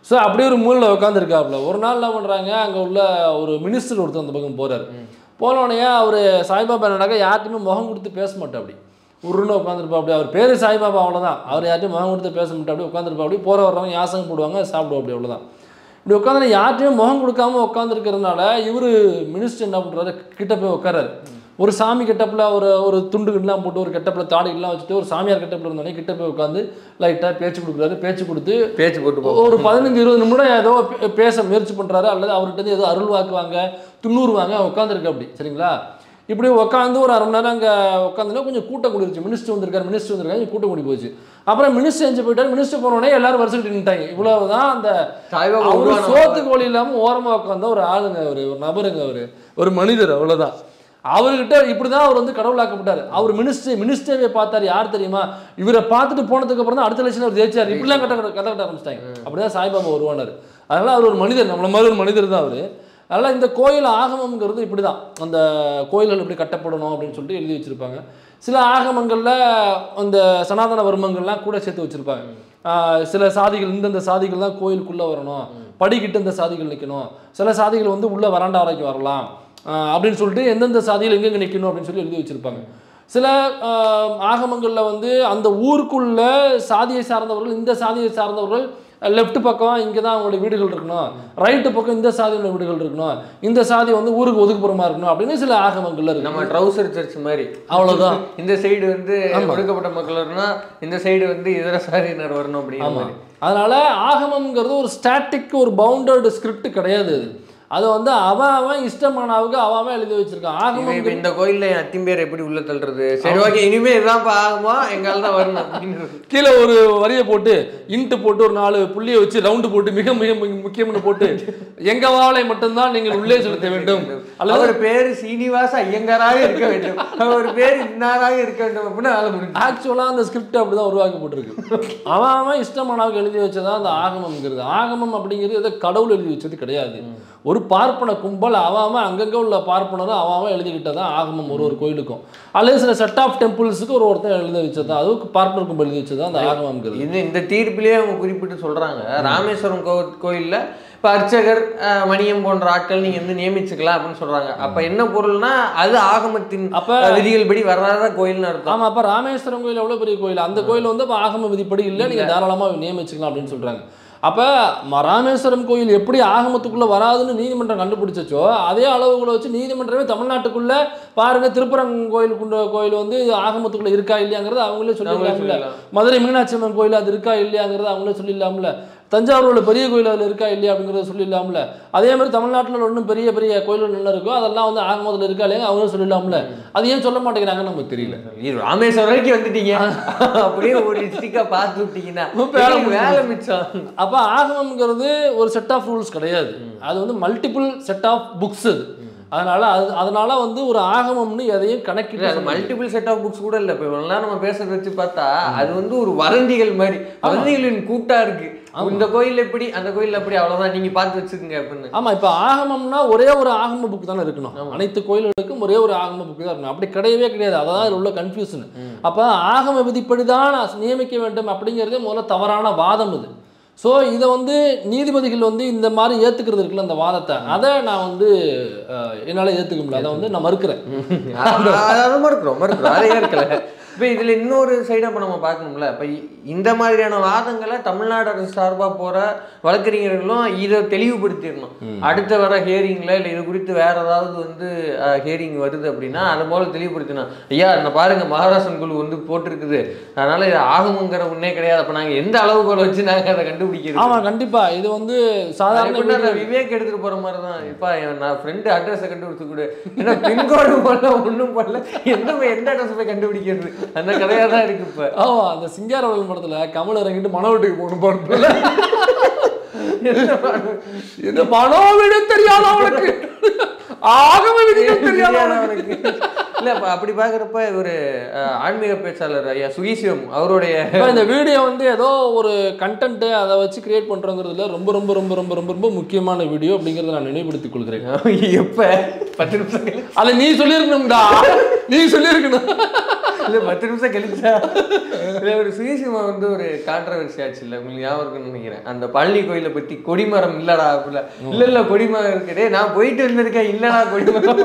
ஸோ அப்படியே ஒரு மூலையில் உட்காந்துருக்காப்புல. ஒரு நாள் என்ன பண்றாங்க, அங்க உள்ள ஒரு மினிஸ்டர் ஒருத்தர் அந்த பக்கம் போறாரு. போனோடனே அவர் சாய்பாபா என்னன்னாக்கா யார்ட்டுமே முகம் கொடுத்து பேச மாட்டேன், அப்படி உருன்னு உட்காந்துருப்பா. அப்படி அவர் பேர் சாய்பாபா, அவ்வளோதான். அவர் யார்ட்டையும் முகம் கொடுத்து பேச மாட்டேன், அப்படி உட்காந்துருப்பா. அப்படி போகிற வர்றவங்க யாசகம் போடுவாங்க, சாப்பிடுவோம், அப்படி அவ்வளோதான். இப்படி உட்காந்து யார்ட்டையும் முகம் கொடுக்காம உட்காந்துருக்கிறதுனால இவர் மினிஸ்டர் என்ன பண்ணுறாரு, கிட்ட போய் உட்காராரு. ஒரு சாமி கெட்டப்பில் ஒரு துண்டுகள்லாம் போட்டு ஒரு கெட்டப்பில் தாடிகள்லாம் வச்சுட்டு ஒரு சாமியார் கெட்டப்பில் இருந்தோடனே கிட்ட போய் உட்காந்து லைட்டாக பேச்சு கொடுக்குறாரு. பேச்சு போட்டு ஒரு 15-20 நிமிடம் ஏதோ பேச முயற்சி பண்ணுறாரு. அல்லது அவர்கிட்ட ஏதோ அருள் வாக்குவாங்க, துண்ணூறுவாங்க, உட்காந்துருக்கு அப்படி. சரிங்களா, இப்படி உட்காந்து ஒரு 1/2 மணி நேரம் அங்கே உட்காந்துன்னா கொஞ்சம் கூட்டம் கூடிருச்சு. மினிஸ்டர் வந்திருக்காரு, கூட்டம் கூடி போச்சு. அப்புறம் மினிஸ்டர் எஞ்சி போயிட்டாரு. மினிஸ்டர் போனோடனே எல்லாரும் வருஷத்துக்கு நின்ட்டாங்க. இவ்வளவுதான். அந்த சோத்துக்கு வழி இல்லாமல் ஓரமாக உட்காந்த ஒரு ஆளுங்க, ஒரு நபருங்க, ஒரு மனிதர், அவ்வளோதான். அவர்கிட்ட இப்படிதான் அவர் வந்து கடவுளாக்கப்பட்டார். அவர் மினிஸ்டரை பார்த்தாரு. யார் தெரியுமா, இவரை பார்த்துட்டு போனதுக்கு அப்புறம் தான் அடுத்த லட்சம் அவர் ஜெயிச்சார். இப்படிலாம் கதை கட்ட ஆரம்பிச்சிட்டாங்க. அப்படிதான் சாய்பாபா உருவானார். அதனால அவர் ஒரு மனிதர், நம்மள மாதிரி ஒரு மனிதர் தான் அவர். அதனால் இந்த கோயில் ஆகமங்கிறது இப்படி தான். அந்த கோயில்கள் எப்படி கட்டப்படணும் அப்படின்னு சொல்லிட்டு எழுதி வச்சுருப்பாங்க. சில ஆகமங்களில் அந்த சனாதன வர்மங்கள்லாம் கூட சேர்த்து வச்சுருப்பாங்க. சில சாதிகள், இந்தந்த சாதிகள் தான் கோயிலுக்குள்ளே வரணும், படிக்கிட்டு இந்த சாதிகள் நிற்கணும், சில சாதிகள் வந்து உள்ளே வராண்டா வரைக்கும் வரலாம் அப்படின்னு சொல்லிட்டு எந்தெந்த சாதிகள் எங்கெங்கே நிற்கணும் அப்படின்னு சொல்லி எழுதி வச்சுருப்பாங்க. சில ஆகமங்களில் வந்து அந்த ஊருக்குள்ள சாதியை சார்ந்தவர்கள், இந்த சாதியை சார்ந்தவர்கள் லெஃப்ட் பக்கம் இங்கே தான் அவங்களுடைய வீடுகள் இருக்கணும், ரைட்டு பக்கம் இந்த சாதியோட வீடுகள் இருக்கணும், இந்த சாதி வந்து ஊருக்கு ஒதுக்குப்புறமா இருக்கணும் அப்படின்னு சில ஆகமங்கள்ல இருக்கு. நம்ம ட்ரௌசர் சர்ச் மாதிரி, அவ்வளோதான். இந்த சைடு வந்து ஒடுக்கப்பட்ட மக்கள் வரணும், இந்த சைடு வந்து இதர சாதியினர் வரணும் அப்படின்னு. அதனால ஆகமம்ங்கிறது ஒரு ஸ்டாட்டிக், ஒரு பவுண்டட் ஸ்கிரிப்ட் கிடையாது. அது வந்து அவன் இஷ்டமானவுக்கு அவன் எழுதி வச்சிருக்கான். ஆகமம் இந்த கோயில்ல என் அத்திம்பேர் எப்படி உள்ள தள்ளுறது, சரி ஓகே இனிமே இதுதான்ப்பா ஆகுமா எங்கால தான் வரணும் அப்படின்னு கீழே ஒரு வரியை போட்டு இன்ட்டு போட்டு ஒரு 4 புள்ளியை வச்சு ரவுண்டு போட்டு மிக மிக முக்கியம்னு போட்டு எங்க வாழை மட்டும்தான் நீங்கள் உள்ளே செலுத்த வேண்டும், அல்லது அவர் பேரு சீனிவாச ஐயங்காராக இருக்க வேண்டும், அவர் பேர் இன்னாராக இருக்க வேண்டும் அப்படின்னு ஆக்சுவலா அந்த ஸ்கிரிப்ட் அப்படிதான் உருவாக்கப்பட்டிருக்கு. அவன் இஷ்டமானவுக்கு எழுதி வச்சதான் அந்த ஆகமம்ங்கிறது. ஆகமம் அப்படிங்கிறது எதை கடவுள் எழுதி வச்சது கிடையாது. ஒரு பார்ப்பன கும்பல் அவன் அங்கங்கே உள்ள பார்ப்பனரும் அவன் எழுதிக்கிட்டதான் ஆகமம். ஒரு கோயிலுக்கும் அல்லது சில செட் ஆஃப் டெம்பிள்ஸுக்கு ஒருத்தன் எழுதி வச்சதான், அதுக்கு பார்ப்பனர் கும்பல் எழுதி வச்சதான் அந்த ஆகமம்ங்கிறது. இந்த தீர்ப்பிலேயே அவங்க குறிப்பிட்டு சொல்றாங்க, ராமேஸ்வரம் கோயில்ல இப்போ அர்ச்சகர் மணியம் போன்ற ஆட்கள் நீங்க வந்து நியமிச்சுக்கலாம் அப்படின்னு சொல்றாங்க. அப்ப என்ன பொருள்னா அது ஆகமத்தின் விதிகள் படி வராத கோயில்னு அர்த்தம். ஆமா, அப்ப ராமேஸ்வரம் கோயில் எவ்வளவு பெரிய கோயில், அந்த கோயில் வந்து ஆகம விதிப்படி இல்லை, நீங்க தாராளமா நியமிச்சுக்கலாம் அப்படின்னு சொல்றாங்க. அப்போ ராமேஸ்வரம் கோயில் எப்படி ஆகமத்துக்குள்ளே வராதுன்னு நீதிமன்றம் கண்டுபிடிச்சோ அதே அளவுகளை வச்சு நீதிமன்றமே தமிழ்நாட்டுக்குள்ளே பாருங்க திருப்பரங்குன்ற கோயில் வந்து ஆகமத்துக்குள்ளே இருக்கா இல்லையாங்கிறது அவங்களே சொல்லிடலாம்ல. மதுரை மீனாட்சி அம்மன் கோயில் அது இருக்கா இல்லையாங்கிறது அவங்களே சொல்லிடலாம்ல. தஞ்சாவூரில் பெரிய கோயில் அதில் இருக்கா இல்லையா அப்படிங்கிறத சொல்லிடலாம்ல. அதே மாதிரி தமிழ்நாட்டில் ஒன்றும் பெரிய பெரிய கோயில்கள் நல்லா இருக்கோ அதெல்லாம் வந்து ஆகமத்தில் இருக்கா இல்லையா அவங்களும் சொல்லிடலாம்ல. அது ஏன் சொல்ல மாட்டேங்கிறாங்கன்னு நமக்கு தெரியல. ராமேஸ்வரம் வரைக்கும் வந்துட்டீங்க, அப்படியே ஒரு டிஸ்ட்ரிக்டாக பார்த்து விட்டீங்கன்னா வேலை மிச்சம். அப்போ ஆகமம்ங்கிறது ஒரு செட் ஆஃப் ரூல்ஸ் கிடையாது, அது வந்து மல்டிபிள் செட் ஆஃப் புக்ஸ். அதனால வந்து ஒரு ஆகமம்னு எதையும் கணக்கிட்டு அது மல்டிபிள் செட் ஆஃப் புக்ஸ் கூட இல்லை. இப்போ இவ்வளோ நம்ம பேசுறத வச்சு பார்த்தா அது வந்து ஒரு வதந்திகள் மாதிரி, வதந்திகளின் கூட்டா இருக்கு. இந்த கோயில் எப்படி அந்த கோயில் அப்படி அவ்வளவுதான் நீங்க பார்த்து வச்சுக்கோங்க அப்படின்னு. ஆமா, இப்போ ஆகமம்னா ஒரே ஒரு ஆகம புக் தானே இருக்கணும். அனைத்து கோயில்களுக்கும் ஒரே ஒரு ஆகம புக் தான் இருக்கணும். அப்படி கிடையவே கிடையாது. அதான் இதில் உள்ள கன்ஃபியூஷன். அப்போ ஆகம விதிப்படி தான் நியமிக்க வேண்டும் அப்படிங்கிறதே முதல்ல தவறான வாதம் இது. ஸோ இதை வந்து நீதிபதிகள் வந்து இந்த மாதிரி ஏற்றுக்கிறது இருக்குல்ல அந்த வாதத்தை, அதை நான் வந்து என்னால் ஏற்றுக்க முடியல. அதை வந்து நான் மறுக்கிறேன். மறுக்கிறோம் அதே இருக்கல. இப்போ இதில் இன்னொரு சைடாக இப்போ நம்ம பார்க்கணும்ல. இப்போ இந்த மாதிரியான வாதங்களை தமிழ்நாடு அரசு சார்பாக போகிற வழக்கறிஞர்களும் இதை தெளிவுபடுத்திடணும். அடுத்த வர ஹியரிங்கில் இல்லை இது குறித்து வேறு ஏதாவது வந்து ஹியரிங் வருது அப்படின்னா அதை போல தெளிவுபடுத்தினோம். ஐயா இந்த பாருங்கள் மகாராஷ்டிரன் குழு வந்து போட்டிருக்குது, அதனால் இது ஆகமுங்கிற ஒன்றே கிடையாது. அப்போ நாங்கள் எந்த அளவுகோலை வச்சு நாங்கள் அதை கண்டுபிடிக்கிறோம். ஆமாம், கண்டிப்பாக இது வந்து சாதாரண விவேக் எடுத்துகிட்டு போகிற மாதிரி தான். இப்போ நான் ஃப்ரெண்டு அட்ரஸை கண்டுபிடிச்சு கொடு, ஏன்னா பின்கோடு போடல ஒன்றும் போடல, எந்த அட்ரஸ் போய் கண்டுபிடிக்கிறது அந்த கதையாக தான் இருக்கு. இப்போ ஆமாம், அந்த சிங்காரவளன் படத்துல கமல் இறங்கிட்டு மனோவீட்டுக்கு போகணும் பாடல, இந்த மனோவீடு தெரியாத அவனுக்கு ஆகம விதிகள் தெரியாத அவனுக்கு இல்ல. அப்படி பாக்குறப்ப ஒரு ஆன்மீக பேச்சாளர் ஐயா சுகீசிவம் அவருடைய இந்த வீடியோ வந்து ஏதோ ஒரு கண்டென்ட் அதை வச்சு கிரியேட் பண்றோங்கிறதுல ரொம்ப ரொம்ப ரொம்ப ரொம்ப ரொம்ப ரொம்ப முக்கியமான வீடியோ அப்படிங்கறத நான் நினைவுபடுத்திக் கொள்கிறேன். எப்ப 10 நிமிஷம் அதை நீ சொல்லியிருக்கணும்டா, நீ சொல்லியிருக்கணும். இல்லை 10 நிமிஷம் கழிச்சா இல்லை. ஒரு சுயசிவம் வந்து ஒரு கான்ட்ரவர்சி ஆச்சு இல்லை, உங்களுக்கு ஞாபகம் இருக்குன்னு நினைக்கிறேன். அந்த பழனி கோயிலை பற்றி கொடிமரம் இல்லடா அப்படில, இல்லை கொடிமரம் இருக்குதே நான் போயிட்டு வந்திருக்கேன் இல்லடா கொடிமரம்.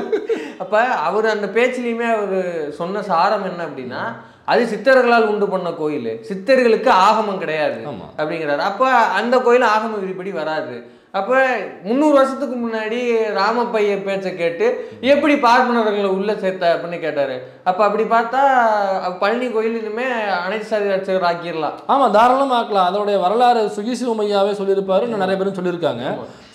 அப்போ அவர் அந்த பேச்சிலையுமே அவர் சொன்ன சாரம் என்ன அப்படின்னா, அது சித்தர்களால் உண்டு பண்ண கோயில், சித்தர்களுக்கு ஆகமம் கிடையாது அப்படிங்கிறாரு. அப்போ அந்த கோயில் ஆகம விதிப்படி வராது. அப்போ 300 வருஷத்துக்கு முன்னாடி ராமப்பையர் பேச்சை கேட்டு எப்படி பார்ப்பனர்களை உள்ள சேர்த்த அப்படின்னு கேட்டாரு. அப்போ அப்படி பார்த்தா பழனி கோயில் இனிமே அனைத்து சாதி அர்ச்சகர் ஆக்கிடலாம். ஆமாம், தாராளமாக ஆக்கலாம். அதோடைய வரலாறு சுகிசிவம் ஐயாவே சொல்லியிருப்பாரு, நிறைய பேரும் சொல்லியிருக்காங்க.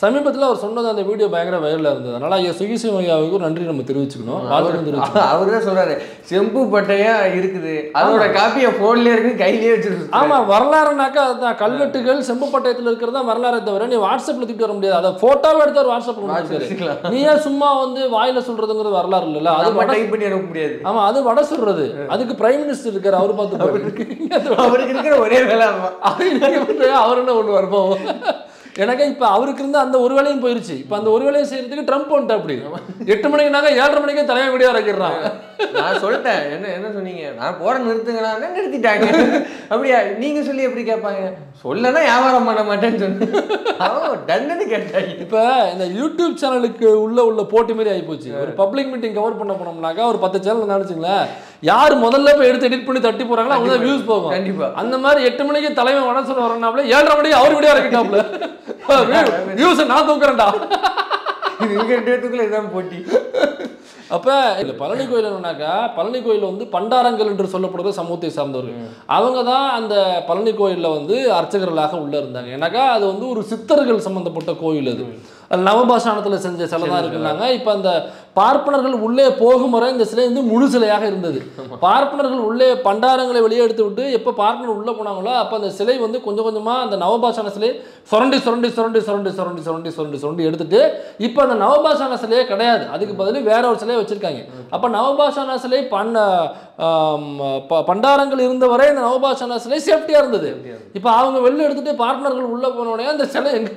சமீபத்தில் அவர் சொன்னது அந்த வீடியோ பயங்கர வைரலாக இருந்தது. அதனால் ஐயா சுகிசிவம் ஐயாவுக்கு ஒரு நன்றி நம்ம தெரிவிச்சுக்கணும். அவர் தான் சொல்றாரு செம்பு பட்டையா இருக்குது, அதோட காப்பியை போன்லேயே இருக்கு கையிலேயே வச்சிருக்கு. ஆமாம், வரலாறுனாக்கா அதுதான் கல்வெட்டுகள் செம்பு பட்டயத்தில் இருக்கிறது தான் வரலாறு தவிர நீ வாட்ஸ்அப்பில் தூக்கிட்டு வர முடியாது. அதை ஃபோட்டோவை எடுத்து ஒரு வாட்ஸ்அப்பில் நீ ஏன் சும்மா வந்து வாயில சொல்றதுங்கிறது வரலாறு இல்லைல்ல, அது டைப் பண்ணி அனுப்ப முடியாது. ஆமாம், அது வட சொல்றது, அதுக்கு பிரைம் மினிஸ்டர் இருக்காரு, அவர் பார்த்து அவருக்கு இருக்கிற ஒரே வேலை அவர் என்ன ஒன்று வருவோம். எனக்கு இப்போ அவருக்கு இருந்து அந்த ஒரு வேலையும் போயிருச்சு. இப்போ அந்த ஒரு வேலையை செய்யறதுக்கு ட்ரம்ப் வந்துட்டு அப்படி 8 மணிக்குனாங்க 7:30 மணிக்கே தலைமை முடியா இறக்கிறான். நான் சொல்லிட்டேன் என்ன சொன்னீங்க, நான் போற நிறுத்துங்களா, நிறுத்திட்டாங்க. அப்படியா நீங்க சொல்லி எப்படி கேட்பாங்க, சொல்லனா வியாபாரம் பண்ண மாட்டேன்னு சொன்னு கேட்டாங்க. இப்போ இந்த யூடியூப் சேனலுக்கு உள்ள போட்டி மாதிரி ஆகி போச்சு. ஒரு பப்ளிக் மீட்டிங் கவர் பண்ண போனோம்னாக்கா ஒரு 10 சேனல் நினைச்சுங்களேன், யார் முதல்ல போய் எடுத்து எடிட் பண்ணி தட்டி போறாங்களோ அவங்க தான் வியூஸ் போகும். கண்டிப்பா அந்த மாதிரி 8 மணிக்கு தலைமை வட சொல்ல வரனாப்ல 7:30 மணிக்கு அவர் வீடியோ இறக்கிட்டாப்ல வியூஸ் நான் தூக்குறேன்டா. இவங்க 2 பேத்துக்குள்ள இதான் போட்டி. அப்ப இல்ல பழனி கோயில் என்னன்னாக்கா, பழனி கோயில் வந்து பண்டாரங்கள் என்று சொல்லப்படுற சமூகத்தை சார்ந்தவர்கள். அவங்க தான் அந்த பழனி கோயில்ல வந்து அர்ச்சகர்களாக உள்ள இருந்தாங்க. ஏன்னாக்கா அது வந்து ஒரு சித்தர்கள் சம்பந்தப்பட்ட கோயில். அது நவபாஷாணத்துல செஞ்ச சிலை தான் இருக்குன்னாங்க. இப்ப அந்த பார்ப்பனர்கள் உள்ளே போகும் வரை இந்த சிலை வந்து முழு சிலையாக இருந்தது. பார்ப்பனர்கள் உள்ளே பண்டாரங்களை வெளியே எடுத்து விட்டு எப்ப பார்ப்பனர் உள்ள போனாங்களோ அப்ப அந்த சிலை வந்து கொஞ்சம் கொஞ்சமா அந்த நவபாஷாண சிலை சுரண்டி சுரண்டி சுரண்டி சுரண்டி சுரண்டி சுரண்டி சுரண்டி சுரண்டி எடுத்துட்டு இப்ப அந்த நவபாஷாண சிலையே கிடையாது, அதுக்கு பதில் வேற ஒரு சிலையை வச்சிருக்காங்க. அப்ப நவபாஷாண சிலை பண்டாரங்கள் இருந்த வரை இந்த நவபாஷாண சிலை சேஃப்டியா இருந்தது. இப்ப அவங்க வெளில எடுத்துட்டு பார்ப்பனர்கள் உள்ள போன உடனே அந்த சிலை எங்க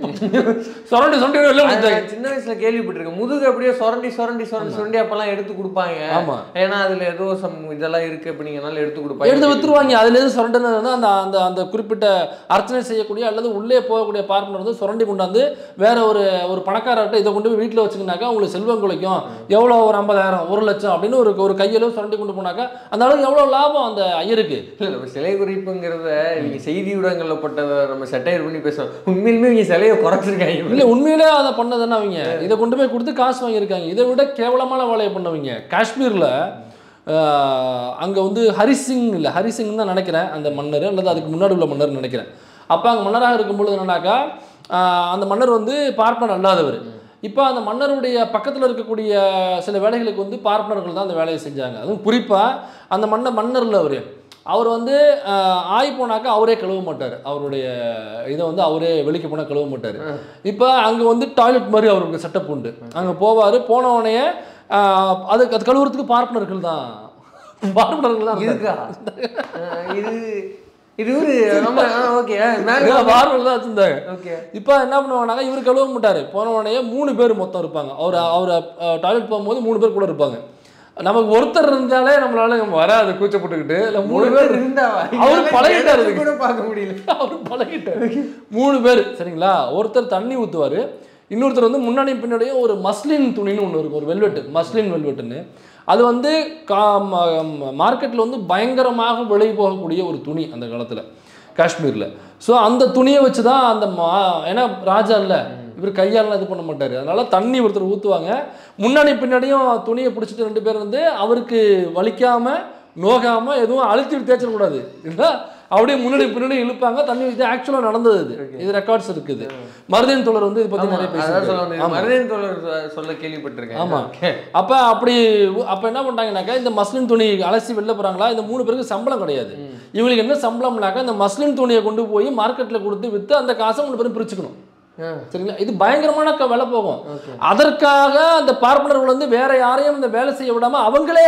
சுரண்டி சுரண்டி வெளில விட்டாங்க. சின்ன வயசுல கேள்விப்பட்டிருக்கேன், முதுகு அப்படியே சுரண்டி சுரண்டி சுரண்டி சுரண்டி அப்பெல்லாம் எடுத்து கொடுப்பாங்க. ஆமா, ஏன்னா அதுல ஏதோ இதெல்லாம் இருக்கு அப்படிங்கறனால எடுத்து கொடுப்பாங்க, எடுத்து வித்துருவாங்க. அதுல இருந்து சுரண்டன அந்த அந்த அந்த குறிப்பிட்ட அர்ச்சனை செய்யக்கூடிய அல்லது உள்ளே போகக்கூடிய பார்ப்பனர் வந்து சுரண்டி கொண்டாந்து வேற ஒரு பணக்காரர்கிட்ட இதை கொண்டு போய் வீட்டில் வச்சுக்கினாக்கா உங்களுக்கு செல்வம் குலைக்கும், எவ்வளோ ஒரு 50,000 1,00,000 அப்படின்னு ஒரு கையில சுரண்டி கொண்டு போனாக்கா அந்த அளவுக்கு எவ்வளோ லாபம் அந்த ஐயருக்கு. நம்ம சிலை குறிப்புங்கிறத நீங்க செய்தி ஊடகங்கள்ல போட்டதை நம்ம செட்டையர் பண்ணி பேசுறோம். உண்மையிலுமே இங்க சிலையை குறைச்சிருக்காங்க. இல்ல உண்மையிலே அதை பண்ணதானே அவங்க இதை கொண்டு போய் கொடுத்து காசு வாங்கியிருக்காங்க. இதை விட கேவலமான வேலையை பண்ணவங்க காஷ்மீர்ல அங்கே வந்து ஹரிசிங் தான் நினைக்கிறேன் அந்த மன்னர், அல்லது அதுக்கு முன்னாடி உள்ள மன்னர் நினைக்கிறேன். அப்போ அங்கே மன்னராக இருக்கும்பொழுது என்னன்னாக்கா அந்த மன்னர் வந்து பார்ப்பனர் அல்லாதவர். இப்போ அந்த மன்னருடைய பக்கத்தில் இருக்கக்கூடிய சில வேலைகளுக்கு வந்து பார்ப்பனர்கள் தான் அந்த வேலையை செஞ்சாங்க. அதுவும் குறிப்பாக அந்த மன்னரில் அவர் வந்து ஆய் போனாக்கா அவரே கழுவ மாட்டார், அவருடைய இதை வந்து அவரே வெளிக்கு போனால் கழுவ மாட்டார். இப்போ அங்கே வந்து டாய்லெட் மாதிரி அவருக்கு செட்டப் உண்டு, அங்கே போவார். போனவனையே அது கழுவுறதுக்கு பார்ப்பனர்கள் தான் இருக்கா. இது ஒரு பார்ப்பனர்கள் தான் வச்சிருந்தாங்க. இப்போ என்ன பண்ணுவாங்கனாக்கா இவர் கழுவ மாட்டார், போனவனையே 3 பேர் மொத்தம் இருப்பாங்க. அவர் டாய்லெட் போகும்போது 3 பேர் கூட இருப்பாங்க. நமக்கு ஒருத்தர் இருந்தாலே நம்மளால வராது கூச்சப்பட்டுக்கிட்டு. இல்லை 3 பேர் இருந்தா அவரு பழகிட்டாரு, கூட பார்க்க முடியல, அவரு பழகிட்டாரு. 3 பேர் சரிங்களா. ஒருத்தர் தண்ணி ஊற்றுவார், இன்னொருத்தர் வந்து முன்னாடி பின்னாடியே ஒரு மஸ்லின் துணின்னு ஒன்று இருக்கும், ஒரு வெல்வெட்டு, மஸ்லின் வெல்வெட்டுன்னு. அது வந்து மார்க்கெட்டில் வந்து பயங்கரமாக விலை போகக்கூடிய ஒரு துணி அந்த காலத்தில் காஷ்மீரில். ஸோ அந்த துணியை வச்சு தான் அந்த ஏன்னா ராஜா இல்லை இவர் கையாலாம் இது பண்ண மாட்டார், அதனால தண்ணி ஒருத்தர் ஊற்றுவாங்க. முன்னாடி பின்னாடியும் துணியை பிடிச்சிட்டு 2 பேர் வந்து அவருக்கு வலிக்காமல் நோகாமல் எதுவும் அழுத்திட்டு தேய்ச்சிடக்கூடாது, இல்லை அப்படியே முன்னாடி பின்னாடி இழுப்பாங்க, தண்ணி ஊற்றி. ஆக்சுவலாக நடந்தது இது ரெக்கார்ட்ஸ் இருக்குது. மருதேன் தோழர் வந்து இதை பற்றி நிறைய பேசுறாங்க. மருதேன் தோழர் சொல்ல கேள்விப்பட்டிருக்கேன். ஆமாம். அப்போ என்ன பண்ணுறாங்கனாக்கா இந்த மஸ்லின் துணி அலசி வெளில போகிறாங்களா, இந்த 3 பேருக்கு சம்பளம் கிடையாது. இவங்களுக்கு என்ன சம்பளம்னாக்கா இந்த மஸ்லின் துணியை கொண்டு போய் மார்க்கெட்டில் கொடுத்து விற்று அந்த காசை 3 பேரும் பிரிச்சுக்கணும். சரிங்களா. இது பயங்கரமான வேலை போகும். அதற்காக அந்த பார்ப்பனர்கள் வந்து வேற யாரையும் இந்த வேலை செய்ய விடாம அவங்களே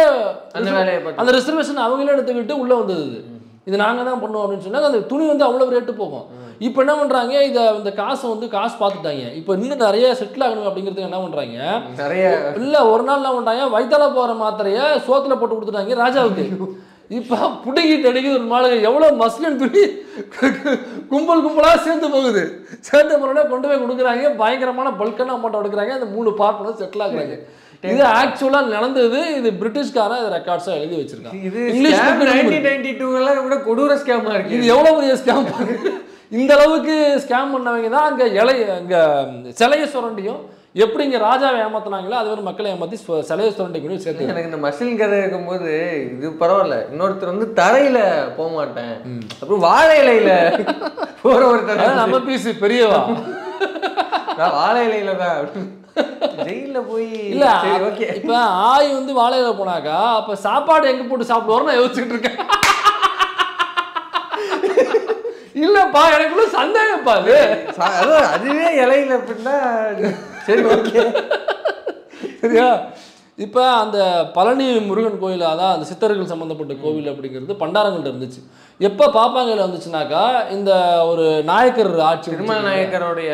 அந்த ரிசர்வேஷன் அவங்களே எடுத்துக்கிட்டு உள்ள வந்தது. இது நாங்கள் தான் பண்ணுவோம் அப்படின்னு சொன்னாங்க. அந்த துணி வந்து அவ்வளோ ரேட்டு போகும். இப்போ என்ன பண்ணுறாங்க, இந்த காசை வந்து காசு பார்த்துட்டாங்க. இப்போ இன்னும் நிறைய செட்டில் ஆகணும் அப்படிங்கிறதுக்கு என்ன பண்ணுறாங்க, நிறைய இல்லை ஒரு நாள் என்ன பண்ணுறாங்க, வயிற்றால போகிற மாத்திரையை சோத்துல போட்டு கொடுத்துட்டாங்க ராஜாவுக்கு. இப்போ புடுங்கிட்டு அடிக்குது ஒரு மாலை. எவ்வளோ மஸ்லின் துணி கும்பலாக சேர்ந்து போகுது. சேர்ந்து போனோடனே கொண்டு போய் கொடுக்குறாங்க. பயங்கரமான பல்கான அமௌண்ட் எடுக்கிறாங்க. அந்த 3 பார்ப்பனர் செட்டில் ஆகுறாங்க. இது ஆக்சுவலா நடந்தது. இது பிரிட்டிஷ்காரன் இது ரெக்கார்ட்ஸா எழுதி வச்சிருக்காங்க. இது இங்கிலீஷ் 1992 விட கொடூர ஸ்கேமா இருக்கு. இது எவ்வளவு பெரிய ஸ்கேம். இந்த அளவுக்கு ஸ்கேம் பண்ணவங்க தான் அங்க சிலைய சுரண்டியும் எப்படி இங்க ராஜாவை ஏமாத்தினாங்களோ அது ஒரு மக்களை ஏமாத்தி சிலைய சுரண்டி கூட சேர்த்து. எனக்கு இந்த மசில் கதை இருக்கும்போது இது பரவாயில்ல. இன்னொருத்தர் வந்து தரையில போக மாட்டேன், அப்புறம் வாழை இலையில போற ஒருத்தர் நம்ம பீஸ் பெரியவா வாழை இலையில தான் ஜெயில போய் இல்ல. இப்ப ஆய் வந்து வாழையில போனாக்கா அப்ப சாப்பாடு எங்க போட்டு சாப்பிடுவாருன்னு யோசிச்சுட்டு இருக்கேன். இல்லப்பா எனக்குள்ள சந்தேகப்பா. அதுவே இலையில அப்படின்னா சரி ஓகே சரியா. இப்போ அந்த பழனி முருகன் கோயில், அதான் அந்த சித்தர்கள் சம்மந்தப்பட்ட கோவில் அப்படிங்கிறது பண்டாரங்கள்ட்ட இருந்துச்சு. எப்போ பாப்பாங்கையில் வந்துச்சுனாக்கா இந்த ஒரு நாயக்கர் ஆட்சி, திருமல நாயக்கருடைய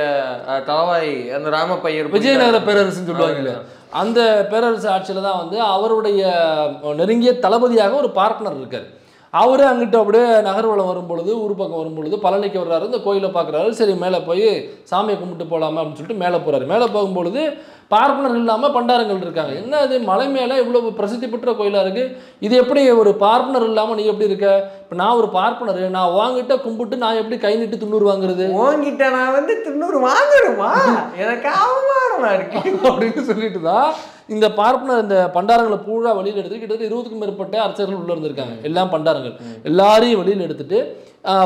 தலவாய் அந்த ராமப்பையர் விஜயநகர பேரரசுன்னு சொல்லுவாங்க. அந்த பேரரசு ஆட்சியில் தான் வந்து அவருடைய நெருங்கிய தளபதியாக ஒரு பார்ட்னர் இருக்கார். அவரு அங்கிட்ட அப்படியே நகர்வலம் வரும்பொழுது ஊர் பக்கம் வரும்பொழுது பழனிக்கு வர்றாரு, இந்த கோயிலை பார்க்குறாரு. சரி மேலே போய் சாமியை கும்பிட்டு போகலாமா அப்படின்னு சொல்லிட்டு மேலே போகிறாரு. மேலே போகும்பொழுது பார்ப்பனர் இல்லாமல் பண்டாரங்கள் இருக்காங்க. என்ன அது மலை மேலே இவ்வளோ பிரசித்தி பெற்ற கோயிலாக இருக்குது, இது எப்படி ஒரு பார்ப்பனர் இல்லாமல் நீ எப்படி இருக்க? இப்போ நான் ஒரு பார்ப்பனர், நான் வாங்கிட்ட கும்பிட்டு நான் எப்படி கை நீட்டு 90 வாங்குறது? வாங்கிட்ட நான் வந்து 90 வாங்கணுமா, எனக்கு அவமானமா இருக்கு அப்படின்னு சொல்லிட்டு தான் இந்த பார்ப்பனர் இந்த பண்டாரங்களை பூரா வெளியில் எடுத்து கிட்டத்தட்ட 20க்கும் மேற்பட்ட அர்ச்சகர்கள் உள்ள இருந்திருக்காங்க. எல்லாம் பண்டாரங்கள் எல்லாரையும் வெளியில் எடுத்துட்டு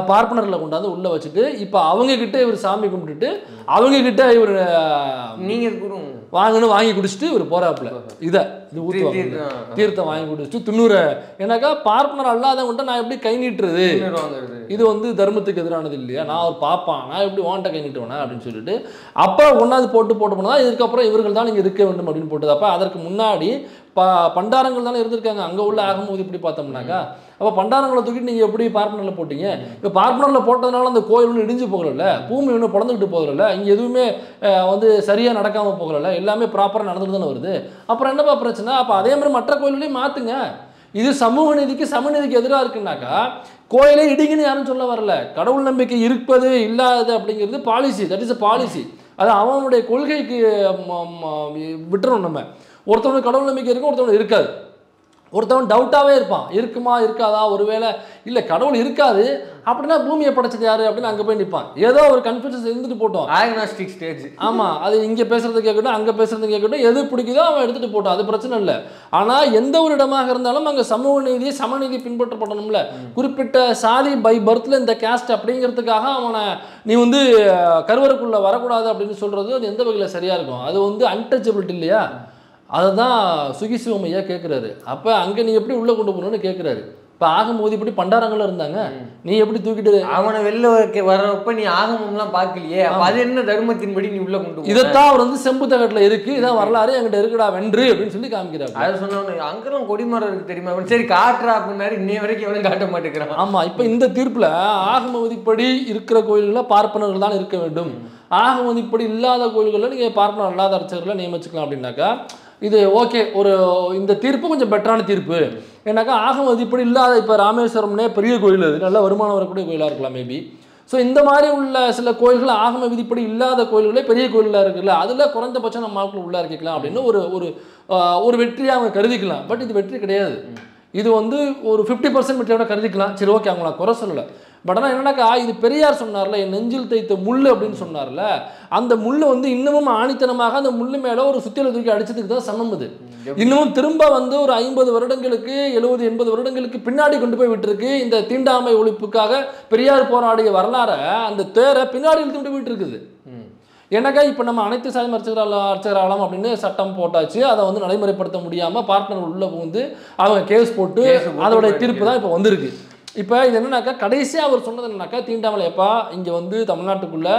பார்ப்பனர்களை கொண்டாந்து உள்ள வச்சுட்டு இப்போ அவங்க கிட்ட இவர் சாமி கும்பிட்டுட்டு அவங்க கிட்ட இவர் நீங்க வாங்கணும் வாங்கி குடிச்சிட்டு இவர் போறாப்புல இது ஊற்றுவாங்க தீர்த்தம் வாங்கி குடிச்சிட்டு துண்ணூற. ஏன்னாக்கா பார்ப்பனர் அல்லாதவங்கிட்ட நான் எப்படி கை நீட்டுறது, இது வந்து தர்மத்துக்கு எதிரானது இல்லையா, நான் ஒரு பாப்பான் நான் எப்படி வாண்ட கை நீட்டுவேனா அப்படின்னு சொல்லிட்டு அப்போ ஒன்றாவது போட்டு போனதா. இதுக்கப்புறம் இவர்கள் தான் இங்கே இருக்க வேண்டும் அப்படின்னு போட்டது. அப்போ அதற்கு முன்னாடி பண்டாரங்கள் தானே இருந்திருக்காங்க அங்கே உள்ள ஆகும்போது இப்படி பார்த்தோம்னாக்கா. அப்போ பண்டாரங்களை தூக்கிட்டு நீங்கள் எப்படி பார்ப்பனரில் போட்டீங்க? இப்போ பார்ப்பனரில் போட்டதுனால அந்த கோயில் ஒன்றும் இடிஞ்சு போகல, பூமி ஒன்றும் பிறந்துக்கிட்டு போகல, இங்கே எதுவுமே வந்து சரியாக நடக்காமல் போகல, எல்லாமே ப்ராப்பராக நடந்துட்டு தானே வருது. அப்புறம் என்னப்பா பிரச்சனை? அப்போ அதே மாதிரி மற்ற கோயில்களையும் மாற்றுங்க. இது சமூக நீதிக்கு சமநீதிக்கு எதிராக இருக்குன்னாக்கா கோயிலே இடிங்கன்னு யாரும் சொல்ல வரல. கடவுள் நம்பிக்கை இருப்பது இல்லாதது அப்படிங்கிறது policy, that is a policy. அது அவனுடைய கொள்கைக்கு விட்டுறோம். நம்ம ஒருத்தவனுக்கு கடவுள் நம்பிக்கை இருக்கும், ஒருத்தவனுக்கு இருக்காது. ஒருத்தவன் டவுட்டாகவே இருப்பான், இருக்குமா இருக்காதா, ஒருவேளை இல்லை கடவுள் இருக்காது அப்படின்னா பூமியை படைச்சது யாரு அப்படின்னு அங்கே போய் நிற்பான். ஏதோ ஒரு கன்ஃபியூஷன் இருந்துட்டு போட்டோம். Agnostic stage. ஆமாம், அது இங்கே பேசுறது கேட்கட்டும் அங்கே பேசுறது கேட்கட்டும், எது பிடிக்குதோ அவன் எடுத்துகிட்டு போட்டான், அது பிரச்சனை இல்லை. ஆனால் எந்த ஒரு இடமாக இருந்தாலும் அங்கே சமூக நீதி சமநீதி பின்பற்றப்படணும்ல. குறிப்பிட்ட சாதி பை பர்த்தில் இந்த கேஸ்ட் அப்படிங்கிறதுக்காக அவனை நீ வந்து கருவறைக்குள்ளே வரக்கூடாது அப்படின்னு சொல்கிறது அது எந்த வகையில் சரியாக இருக்கும்? அது வந்து அன்டச்சபிலிட்டி இல்லையா? அதை தான் சுகிசிவமையா கேட்குறாரு. அப்போ அங்கே நீ எப்படி உள்ளே கொண்டு போகணும்னு கேட்குறாரு. இப்போ ஆகும்போது இப்படி பண்டாரங்களும் இருந்தாங்க, நீ எப்படி தூக்கிட்டு அவனை வெளில வரப்ப நீ ஆகமெல்லாம் பார்க்கலையே, அது என்ன தர்மத்தின்படி நீ உள்ள கொண்டு? இதைத்தான் அவர் வந்து செம்பு தகட்டில் இருக்கு, இதான் வரலாறு என்கிட்ட இருக்குடா வென்று அப்படின்னு சொல்லி காமிக்கிறார். அதை சொன்னவனு அங்கெல்லாம் கொடிமரம் இருக்கு தெரியுமா, சரி காட்டுறா அப்படின்னாரு, இன்னைய வரைக்கும் எவனும் காட்ட மாட்டேங்கிறான். ஆமாம், இப்போ இந்த தீர்ப்பில் ஆகமதிப்படி இருக்கிற கோயில்களில் பார்ப்பனர்கள் தான் இருக்க வேண்டும், ஆகமதிப்படி இல்லாத கோயில்களில் நீங்கள் பார்ப்பனர் அல்லாத அர்ச்சகர்களை நியமிச்சுக்கலாம் அப்படின்னாக்கா இது ஓகே. ஒரு இந்த தீர்ப்பு கொஞ்சம் பெட்டரான தீர்ப்பு. ஏன்னாக்கா ஆகமதிப்படி இல்லாத இப்போ ராமேஸ்வரம்னே பெரிய கோயில், அது நல்ல வருமானம் வரக்கூடிய கோயிலாக இருக்கலாம் மேபி. ஸோ இந்த மாதிரி உள்ள சில கோயில்கள் ஆகம விதிப்படி இல்லாத கோயில்களே பெரிய கோயிலாக இருக்குல்ல, அதில் குறைந்தபட்சம் நம்ம ஆட்கள் உள்ளே இருக்கலாம் அப்படின்னு ஒரு வெற்றியாக அவங்க கருதிக்கலாம். பட் இது வெற்றி கிடையாது. இது வந்து ஒரு 50% வெற்றியோட கருதிக்கலாம். சரி ஓகே, அவங்கள குறை சொல்லலை. பட் ஆனால் என்னன்னாக்கா இது பெரியார் சொன்னார்ல, என் நெஞ்சில் தைத்த முள் அப்படின்னு சொன்னார்ல, அந்த முள் வந்து இன்னமும் ஆணித்தனமாக அந்த முள்ளு மேலே ஒரு சுத்தியில தூக்கி அடிச்சதுக்கு தான் சமம். இது இன்னமும் திரும்ப வந்து ஒரு 50 வருடங்களுக்கு 70-80 வருடங்களுக்கு பின்னாடி கொண்டு போய் விட்டுருக்கு. இந்த தீண்டாமை ஒழிப்புக்காக பெரியார் போராடிய வரலாற அந்த தேரை பின்னாடி இழுத்து போயிட்டு இருக்குது. ஏன்னாக்கா இப்போ நம்ம அனைத்து சாதி அர்ச்சகராகலாம் அப்படின்னு சட்டம் போட்டாச்சு, அதை வந்து நடைமுறைப்படுத்த முடியாமல் பார்ட்னர் உள்ள புகுந்து அவங்க கேஸ் போட்டு அதோடைய தீர்ப்பு தான் இப்போ வந்திருக்கு. இப்போ இது என்னன்னாக்கா கடைசியாக அவர் சொன்னது என்னன்னாக்கா தீண்டாமலை எப்பா இங்கே வந்து தமிழ்நாட்டுக்குள்ள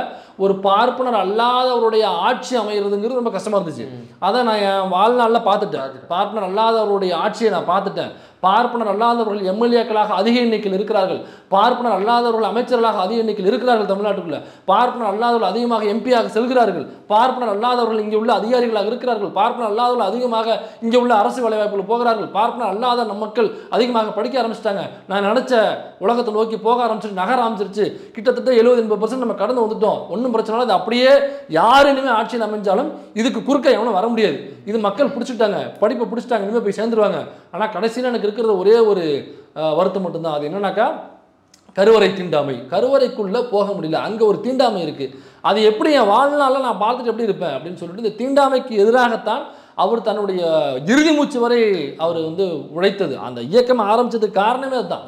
ஒரு பார்ப்பனர் அல்லாதவருடைய ஆட்சி அமைகிறதுங்கிறது ரொம்ப கஷ்டமாக இருந்துச்சு. அதை நான் என் வாழ்நாளில் பார்த்துட்டேன். பார்ப்பனர் அல்லாதவருடைய ஆட்சியை நான் பார்த்துட்டேன். பார்ப்பனர் அல்லாதவர்கள் எம்எல்ஏக்களாக அதிக எண்ணிக்கையில் இருக்கிறார்கள், பார்ப்பனர் அல்லாதவர்கள் அமைச்சர்களாக அதிக எண்ணிக்கையில் இருக்கிறார்கள் தமிழ்நாட்டுக்குள்ள, பார்ப்பனர் அல்லாதவர்கள் அதிகமாக எம்பியாக செல்கிறார்கள், பார்ப்பனர் அல்லாதவர்கள் இங்கே உள்ள அதிகாரிகளாக இருக்கிறார்கள், பார்ப்பனர் அல்லாதவர்கள் அதிகமாக இங்கே உள்ள அரசு வேலைவாய்ப்புகள் போகிறார்கள், பார்ப்பனர் அல்லாத நம் மக்கள் அதிகமாக படிக்க ஆரம்பிச்சிட்டாங்க, நான் நினச்ச உலகத்தை நோக்கி போக ஆரம்பிச்சிட்டு நகர ஆரம்பிச்சிருச்சு, கிட்டத்தட்ட 70-80% நம்ம கடந்து வந்துட்டோம், ஒன்றும் பிரச்சனை இல்லை, அது அப்படியே யார் இனிமேல் ஆட்சியில் அமைஞ்சாலும் இதுக்கு குறுக்க எவனும் வர முடியாது, இது மக்கள் பிடிச்சிட்டாங்க, படிப்பை பிடிச்சிட்டாங்க, இனிமேல் போய் சேர்ந்துருவாங்க. ஆனால் கடைசியில் எனக்கு இருக்கிறது ஒரே ஒரு வருத்தம் மட்டும்தான். அது என்னன்னாக்கா கருவறை தீண்டாமை, கருவறைக்குள்ளே போக முடியல, அங்கே ஒரு தீண்டாமை இருக்குது. அது எப்படி என் வாழ்நாளில் நான் பார்த்துட்டு எப்படி இருப்பேன் அப்படின்னு சொல்லிட்டு இந்த தீண்டாமைக்கு எதிராகத்தான் அவர் தன்னுடைய இறுதி மூச்சு வரை அவர் வந்து உழைத்தது. அந்த இயக்கம் ஆரம்பித்ததுக்கு காரணமே அதுதான்.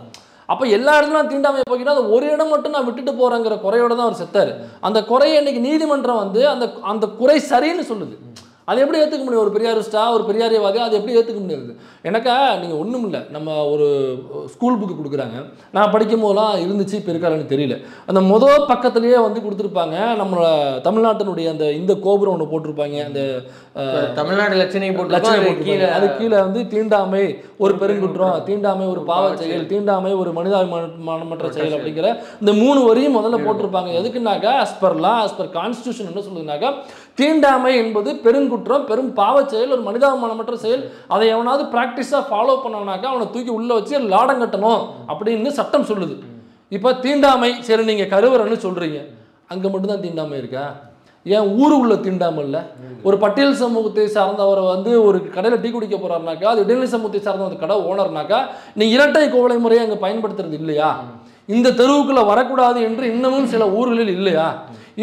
அப்போ எல்லா இடத்துலையும் தீண்டாமையை போக்கிட்டு அது ஒரு இடம் மட்டும் நான் விட்டுட்டு போகிறேங்கிற குறையோடு தான் அவர் செத்தார். அந்த குறையை இன்னைக்கு நீதிமன்றம் வந்து அந்த குறை சரின்னு சொல்லுது. அது எப்படி ஏற்றுக்க முடியும்? ஒரு பெரியாரிஸ்டா ஒரு பெரியாரியவாதி அது எப்படி ஏற்றுக்க முடியாது? எனக்கா நீங்கள் ஒன்றும் இல்லை, நம்ம ஒரு ஸ்கூல் புக்கு கொடுக்குறாங்க, நான் படிக்கும் போதெல்லாம் இருந்துச்சு, இப்போ இருக்காருன்னு தெரியல, அந்த முதல் பக்கத்துலேயே வந்து கொடுத்துருப்பாங்க நம்மளோட தமிழ்நாட்டினுடைய அந்த இந்த கோபுரம் ஒன்று போட்டிருப்பாங்க, அந்த தமிழ்நாடு லட்சணை போட்டு அது கீழே வந்து தீண்டாமை ஒரு பெருங்குற்றம், தீண்டாமை ஒரு பாவ செயல், தீண்டாமை ஒரு மனிதாபிமானமற்ற செயல் அப்படிங்கிற இந்த 3 வரியும் முதல்ல போட்டிருப்பாங்க. எதுக்குன்னாக்கா அஸ்பர் லா அஸ்பர் கான்ஸ்டியூஷன் என்ன சொல்லுதுனாக்கா தீண்டாமை என்பது பெருங்குற்றம், பெரும் பாவ செயல், ஒரு மனிதாபிமானமற்ற செயல், அதை எவனாவது ப்ராக்டிஸாக ஃபாலோ பண்ணவனாக்கா அவனை தூக்கி உள்ளே வச்சு லாடம் கட்டணும் அப்படின்னு சட்டம் சொல்லுது. இப்போ தீண்டாமை சரி நீங்கள் கருவறைன்னு சொல்கிறீங்க, அங்கே மட்டும்தான் தீண்டாமை இருக்கா? ஏன் ஊரு உள்ள தீண்டாமல் இல்லை? ஒரு பட்டியல் சமூகத்தை சார்ந்தவரை வந்து ஒரு கடையில் டீ குடிக்க போகிறாருனாக்கா அது இடைநிலை சமூகத்தை சார்ந்த ஒரு கடை ஓனர்னாக்கா நீ இரட்டை கோவலை முறையை அங்கே பயன்படுத்துறது இல்லையா? இந்த தெருவுக்குள்ளே வரக்கூடாது என்று இன்னமும் சில ஊர்களில் இல்லையா?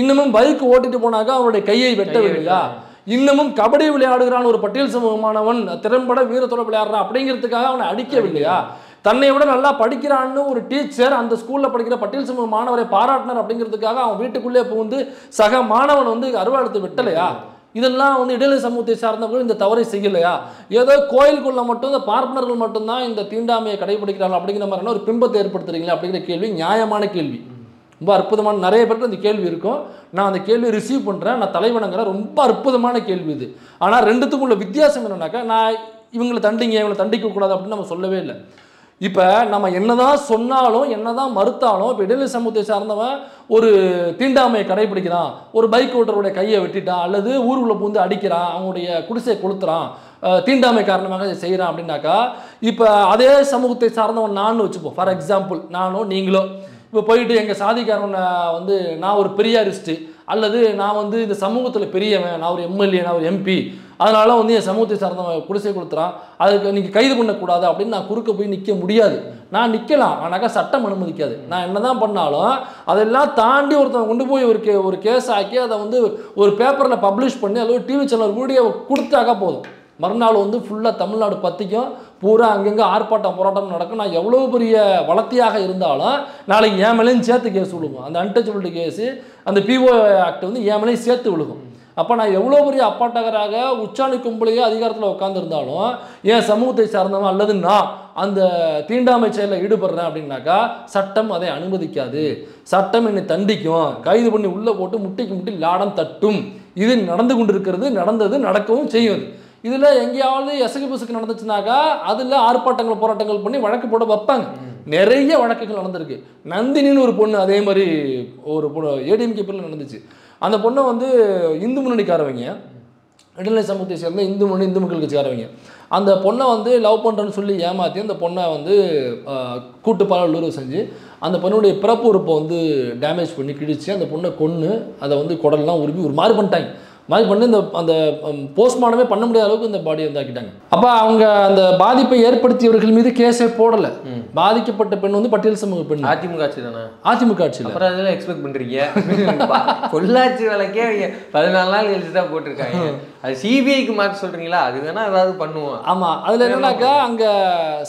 இன்னமும் பைக் ஓட்டிட்டு போனாக்கா அவருடைய கையை வெட்டவில்லையா? இன்னமும் கபடி விளையாடுகிறான் ஒரு பட்டியல் சமூகமானவன், திறம்பட வீரத்தோட விளையாடுறான் அப்படிங்கிறதுக்காக அவனை அடிக்கவில்லையா? தன்னை விட நல்லா படிக்கிறான்னு ஒரு டீச்சர் அந்த ஸ்கூல்ல படிக்கிற பட்டியல் சமூக மாணவரை பாராட்டினார் அப்படிங்கிறதுக்காக அவன் வீட்டுக்குள்ளே புகுந்து சக மாணவன் வந்து அருவாளத்தை வெட்டலையா? இதெல்லாம் வந்து இடைநிலை சமூகத்தை சார்ந்தவர்கள் இந்த தவறை செய்யலையா? ஏதோ கோயிலுக்குள்ள மட்டும் இந்த பார்ப்பனர்கள் மட்டும்தான் இந்த தீண்டாமையை கடைபிடிக்கிறார்கள் அப்படிங்கிற மாதிரியான ஒரு பிம்பத்தை ஏற்படுத்துறீங்களா அப்படிங்கிற கேள்வி நியாயமான கேள்வி. ரொம்ப அற்புதமான, நிறைய பேருக்கு இந்த கேள்வி இருக்கும். நான் அந்த கேள்வியை ரிசீவ் பண்ணுறேன், நான் தலைவணங்கிறேன். ரொம்ப அற்புதமான கேள்வி இது. ஆனால் ரெண்டுத்துக்குள்ள வித்தியாசம் என்னன்னாக்கா, நான் இவங்களை தண்டிக்கக்கூடாது அப்படின்னு நம்ம சொல்லவே இல்லை. இப்போ நம்ம என்னதான் சொன்னாலும் என்னதான் மறுத்தாலும், இப்போ இடைநிலை சமூகத்தை சார்ந்தவன் ஒரு தீண்டாமையை கடைபிடிக்கிறான், ஒரு பைக் ஓட்டருடைய கையை வெட்டிட்டான், அல்லது ஊருக்குள்ள பூந்து அடிக்கிறான், அவனுடைய குடிசையை கொளுத்துறான், தீண்டாமை காரணமாக இதை செய்கிறான் அப்படின்னாக்கா, இப்போ அதே சமூகத்தை சார்ந்தவன் நான் வச்சுப்போம். ஃபார் எக்ஸாம்பிள் நானோ நீங்களோ இப்போ போயிட்டு எங்கள் சாதிக்காரனை வந்து நான் ஒரு பெரியாரிஸ்ட்டு, அல்லது நான் வந்து இந்த சமூகத்தில் பெரியவன், நான் ஒரு எம்எல்ஏ, நான் ஒரு எம்பி, அதனால வந்து என் சமூகத்தை சார்ந்தவன் குடிசை கொடுத்துறான், அதுக்கு நீங்கள் கைது பண்ணக்கூடாது அப்படின்னு நான் குறுக்க போய் நிற்க முடியாது. நான் நிற்கலாம், ஆனாக்கா சட்டம் அனுமதிக்காது. நான் என்ன தான் பண்ணாலும் அதெல்லாம் தாண்டி ஒருத்தன் கொண்டு போய் ஒரு கேஸ் ஆக்கி அதை வந்து ஒரு பேப்பரில் பப்ளிஷ் பண்ணி அல்லது டிவி சேனல் வீடியோ கொடுத்தாக்கா போதும், மறுநாள் வந்து ஃபுல்லாக தமிழ்நாடு பற்றிக்கும் பூரா அங்கங்கே ஆர்ப்பாட்டம் போராட்டம் நடக்கும். நான் எவ்வளோ பெரிய வளர்த்தியாக இருந்தாலும் நாளைக்கு என் மேலேயும் சேர்த்து கேஸ் விழுகும். அந்த அன்டச்சபிலிட்டி கேஸு, அந்த பிஓ ஆக்ட் வந்து என் மேலேயும் சேர்த்து விழுகும். அப்போ நான் எவ்வளோ பெரிய அப்பாட்டகராக உச்சாணி கும்பலையே அதிகாரத்தில் உட்காந்துருந்தாலும் என் சமூகத்தை சார்ந்தவன் அல்லது நான் அந்த தீண்டாமை செயலில் ஈடுபடுறேன் அப்படின்னாக்கா சட்டம் அதை அனுமதிக்காது. சட்டம் என்னை தண்டிக்கும், கைது பண்ணி உள்ளே போட்டு முட்டிக்கு முட்டி லாடம் தட்டும். இது நடந்து கொண்டிருக்கிறது, நடந்தது, நடக்கவும் செய்வது. இதில் எங்கேயாவது எசகு பிசுக்கு நடந்துச்சுனாக்கா அதில் ஆர்ப்பாட்டங்கள் போராட்டங்கள் பண்ணி வழக்கு போட வைப்பாங்க. நிறைய வழக்குகள் நடந்திருக்கு. நந்தினின்னு ஒரு பொண்ணு, அதே மாதிரி ஒரு பொண்ணு ஏடிஎம்கே பேரில் நடந்துச்சு. அந்த பொண்ணை வந்து இந்து முன்னணிக்காரவங்க, இடைநிலை சமூகத்தை சேர்ந்த இந்து மக்கள் கட்சிக்காரவங்க, அந்த பொண்ணை வந்து லவ் பண்ணுறேன்னு சொல்லி ஏமாற்றி அந்த பொண்ணை வந்து கூட்டு பாலுறவு செஞ்சு அந்த பொண்ணுடைய பிறப்பு உறுப்பை வந்து டேமேஜ் பண்ணி கிழிச்சு அந்த பொண்ணை கொன்று அதை வந்து குடல்லாம் உருப்பி ஒரு மாதிரி பண்ணிட்டாங்க. மாதிரி பண்ணி அந்த போஸ்ட்மார்ட்டமே பண்ண முடியாத அளவுக்கு இந்த பாடியை வந்து ஆக்கிட்டாங்க. அப்போ அவங்க அந்த பாதிப்பை ஏற்படுத்தியவர்கள் மீது கேஸே போடலை. பாதிக்கப்பட்ட பெண் வந்து பட்டியல் சமூக பெண். அதிமுக ஆட்சி தானே? அதிமுக ஆட்சி. அப்புறம் அதெல்லாம் எக்ஸ்பெக்ட் பண்ணுறீங்க? பொள்ளாச்சி வழக்கே 14 நாள் கழிச்சு தான் போட்டிருக்காங்க. அது சிபிஐக்கு மாற்ற சொல்கிறீங்களா? அது வேணா ஏதாவது பண்ணுவோம். ஆமாம், அதில் என்னன்னாக்கா அங்கே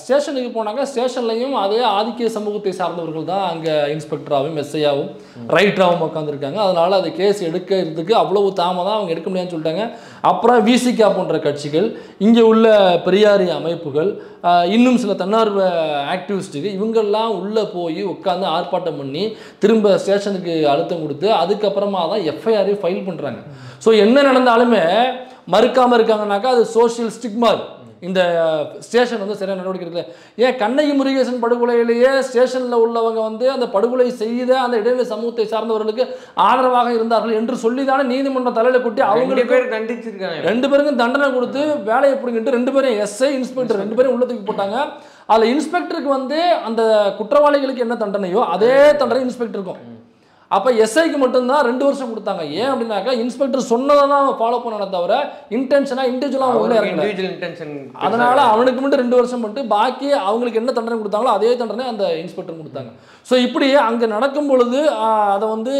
ஸ்டேஷனுக்கு போனாங்க, ஸ்டேஷன்லையும் அதே ஆதிக்க சமூகத்தை சார்ந்தவர்கள் தான் அங்கே இன்ஸ்பெக்டராகவும் எஸ்ஐயாகவும் ரைட்டராகவும் உட்காந்துருக்காங்க. அதனால் அது கேஸ் எடுக்கிறதுக்கு அவ்வளவு தாமதம், அவங்க எடுக்க முடியாதுன்னு சொல்லிட்டாங்க. அப்புறம் விசிகா போன்ற கட்சிகள், இங்கே உள்ள பெரியாரி அமைப்புகள், இன்னும் சில தன்னார்வ ஆக்டிவிஸ்ட்டுக்கு இவங்கெல்லாம் உள்ளே போய் உட்காந்து ஆர்ப்பாட்டம் பண்ணி திரும்ப ஸ்டேஷனுக்கு அழுத்தம் கொடுத்து அதுக்கப்புறமா தான் எஃப்ஐஆரை ஃபைல் பண்ணுறாங்க. ஸோ என்ன நடந்தாலுமே மறுக்காமல் இருக்காங்கனாக்கா அது சோஷியல் ஸ்டிக்மா. இந்த ஸ்டேஷன் வந்து சரியான நடவடிக்கை இருக்குல்ல. ஏன் கண்ணகி முருகேசன் படுகொலையிலேயே ஸ்டேஷனில் உள்ளவங்க வந்து அந்த படுகொலை செய்த அந்த இடைநிலை சமூகத்தை சார்ந்தவர்களுக்கு ஆதரவாக இருந்தார்கள் என்று சொல்லி தானே நீதிமன்றம் தலையில கூட்டி அவங்க பேர் தண்டிச்சிருக்காங்க. 2 பேருக்கும் தண்டனை கொடுத்து வேலையை பிடிங்கிட்டு 2 பேரும் எஸ்ஐ இன்ஸ்பெக்டர் 2 பேரும் உள்ள தூக்கி போட்டாங்க. அதில் இன்ஸ்பெக்டருக்கு வந்து அந்த குற்றவாளிகளுக்கு என்ன தண்டனையோ அதே தண்டனை இன்ஸ்பெக்டருக்கும். அப்போ எஸ்ஐக்கு மட்டும்தான் 2 வருஷம் கொடுத்தாங்க. ஏன் அப்படின்னாக்கா இன்ஸ்பெக்டர் சொன்னதை தான் ஃபாலோ பண்ண தவிர இன்டென்ஷனாக இண்டிவிஜுவலாக உள்ள இன்டென்ஷன். அதனால அவனுக்கு மட்டும் 2 வருஷம் மட்டும், பாக்கி அவங்களுக்கு என்ன தண்டனை கொடுத்தாங்களோ அதே தண்டனை அந்த இன்ஸ்பெக்டர் கொடுத்தாங்க. ஸோ இப்படி அங்கே நடக்கும் பொழுது அதை வந்து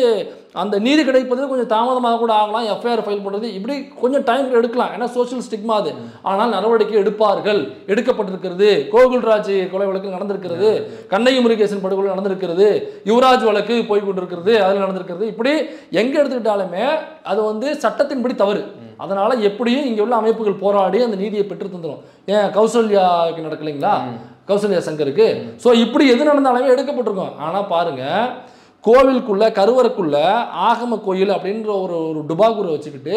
அந்த நீதி கிடைப்பது கொஞ்சம் தாமதமாக கூட ஆகலாம். எஃப்ஐஆர் ஃபைல் பண்ணுறது இப்படி கொஞ்சம் டைம் எடுக்கலாம், ஏன்னா சோஷியல் ஸ்டிக்மா அது. ஆனால் நடவடிக்கை எடுப்பார்கள், எடுக்கப்பட்டிருக்கிறது. கோகுல்ராஜ் கொலை வழக்கு நடந்திருக்கிறது, கண்ணகி முருகேசன் படுகொலை நடந்திருக்கிறது, யுவராஜ் வழக்கு போய் கொண்டிருக்கிறது, அதில் நடந்திருக்கிறது. இப்படி எங்கே எடுத்துக்கிட்டாலுமே அது வந்து சட்டத்தின்படி தவறு. அதனால எப்படியும் இங்கே உள்ள அமைப்புகள் போராடி அந்த நீதியை பெற்று தந்துடும். ஏன் கௌசல்யாவுக்கு நடக்கலைங்களா, கௌசல்யா சங்கருக்கு? ஸோ இப்படி எது நடந்தாலுமே எடுக்கப்பட்டிருக்கும். ஆனால் பாருங்க, கோவிலுக்குள்ள கருவறைக்குள்ள ஆகம கோயில் அப்படின்ற ஒரு டுபாகூரை வச்சுக்கிட்டு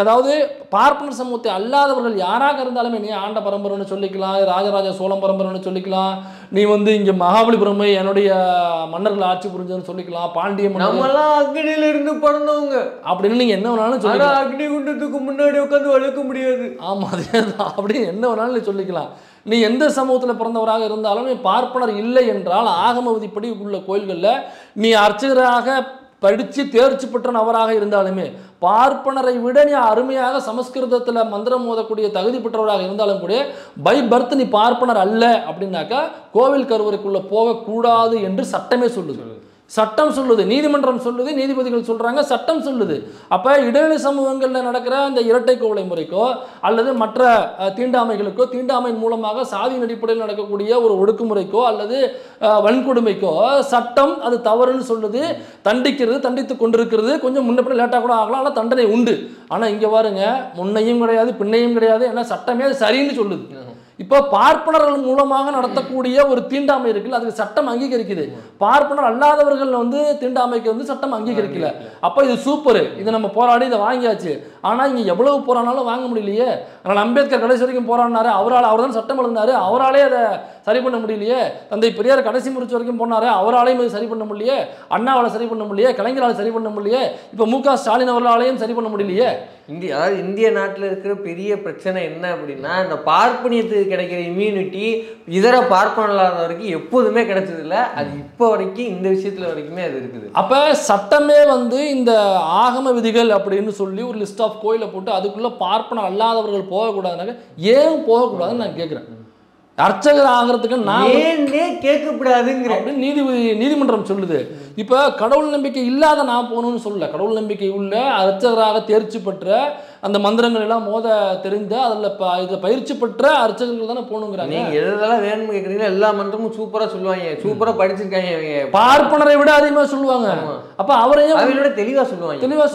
அதாவது பார்ப்பனர் சமூகத்தை அல்லாதவர்கள் யாராக இருந்தாலுமே, நீ ஆண்ட பரம்பரைன்னு சொல்லிக்கலாம், ராஜராஜ சோழம் பரம்பரைன்னு சொல்லிக்கலாம், நீ வந்து இங்கே மகாபலிபுரம் என்னுடைய மன்னர்கள் ஆட்சி புரிஞ்சதுன்னு சொல்லிக்கலாம், பாண்டிய நம்மலாம் அக்னியில இருந்து பிறந்தவங்க அப்படின்னு நீங்க என்ன வேணாலும் சொல்லிக்கலாம். அக்னி குண்டத்துக்கு முன்னாடி உட்காந்து வளர்க்க முடியாது. ஆமா, அதேதான். அப்படின்னு என்ன வேணாலும் நீ சொல்லிக்கலாம். நீ எந்த சமூகத்தில் பிறந்தவராக இருந்தாலும் நீ பார்ப்பனர் இல்லை என்றால் ஆகம விதிப்படி உள்ள கோயில்களில் நீ அர்ச்சகராக படித்து தேர்ச்சி பெற்ற நபராக இருந்தாலுமே, பார்ப்பனரை விட நீ அருமையாக சமஸ்கிருதத்தில் மந்திரம் மோதக்கூடிய தகுதி பெற்றவராக இருந்தாலும் கூட பை பர்த் நீ பார்ப்பனர் அல்ல அப்படின்னாக்கா கோவில் கருவறைக்குள்ளே போகக்கூடாது என்று சட்டமே சொல்லுது. சட்டம் சொல்லுது, நீதிமன்றம் சொல்லுது, நீதிபதிகள் சொல்றாங்க, சட்டம் சொல்லுது. அப்ப இடைநிலை சமூகங்களில் நடக்கிற இந்த இரட்டை கோவலை முறைக்கோ அல்லது மற்ற தீண்டாமைகளுக்கோ, தீண்டாமையின் மூலமாக சாதியின் அடிப்படையில் நடக்கக்கூடிய ஒரு ஒடுக்குமுறைக்கோ அல்லது வன்கொடுமைக்கோ சட்டம் அது தவறுன்னு சொல்லுது, தண்டிக்கிறது, தண்டித்து கொண்டிருக்கிறது. கொஞ்சம் முன்னப்பட லேட்டாக கூட ஆகலாம், ஆனால் தண்டனை உண்டு. ஆனால் இங்கே பாருங்க, முன்னையும் கிடையாது பின்னையும் கிடையாது, ஏன்னா சட்டமே அது சரின்னு சொல்லுது. இப்போ பார்ப்பனர்கள் மூலமாக நடத்தக்கூடிய ஒரு தீண்டாமை இருக்குல்ல, அதுக்கு சட்டம் அங்கீகரிக்குது. பார்ப்பனர் அல்லாதவர்கள் தீண்டாமைக்கு சட்டம் அங்கீகரிக்கல. அப்போ இது சூப்பர், இது நம்ம போராடி இதை வாங்கியாச்சு. ஆனால் இங்கே எவ்வளவு போராடினாலும் வாங்க முடியலையே. அதனால் அம்பேத்கர் கடைசி வரைக்கும் போராடினாரு, அவர் தான் சட்டம் எழுதினாரு, அவராலே அதை சரி பண்ண முடியலையே. தந்தை பெரியார் கடைசி முடிச்சு வரைக்கும் போனாரு, அவராலையும் சரி பண்ண முடியலையே. அண்ணாவால் சரி பண்ண முடியலையே, கலைஞரால் சரி பண்ண முடியலையே, இப்போ மு.க. ஸ்டாலின் அவர்களாலையும் சரி பண்ண முடியலையே. அதாவது இந்திய நாட்டில் இருக்கிற பெரிய பிரச்சனை என்ன அப்படின்னா, இந்த பார்ப்பனியத்துக்கு கிடைக்கிற இம்யூனிட்டி இதர பார்ப்பனர்களுக்கு எப்போதுமே கிடைச்சதில்ல. அது இப்போ வரைக்கும் இந்த விஷயத்துல வரைக்குமே அது இருக்குது. அப்போ சட்டமே இந்த ஆகம விதிகள் அப்படின்னு சொல்லி ஒரு லிஸ்ட் ஆஃப் கோயிலை போட்டு அதுக்குள்ள பார்ப்பன அல்லாதவர்கள் போகக்கூடாதுனாக்க ஏன் போகக்கூடாதுன்னு நான் கேட்குறேன். அர்ச்சகர் ஆகிறதுக்கு நான் ஏன்னே கேட்கக்கூடாதுங்கிற அப்படின்னு நீதிமன்றம் சொல்லுது. இப்போ கடவுள் நம்பிக்கை இல்லாத நான் போகணும்னு சொல்லல, கடவுள் நம்பிக்கை உள்ள அர்ச்சகராக தேர்ச்சி பெற்ற அந்த மந்திரங்கள் எல்லாம் மோத தெரிந்த அதில் பயிற்சி பெற்ற அர்ச்சகர்கள் தானே போகணுங்கிறாங்க. நீங்கள் எதெல்லாம் வேணும்னு கேட்குறீங்களோ எல்லா மந்திரமும் சூப்பராக சொல்லுவாங்க, சூப்பராக படிச்சிருக்காங்க. பார்ப்பனரை விட அதிகமாக சொல்லுவாங்க. அப்போ அவரையும் அவங்களோட தெளிவாக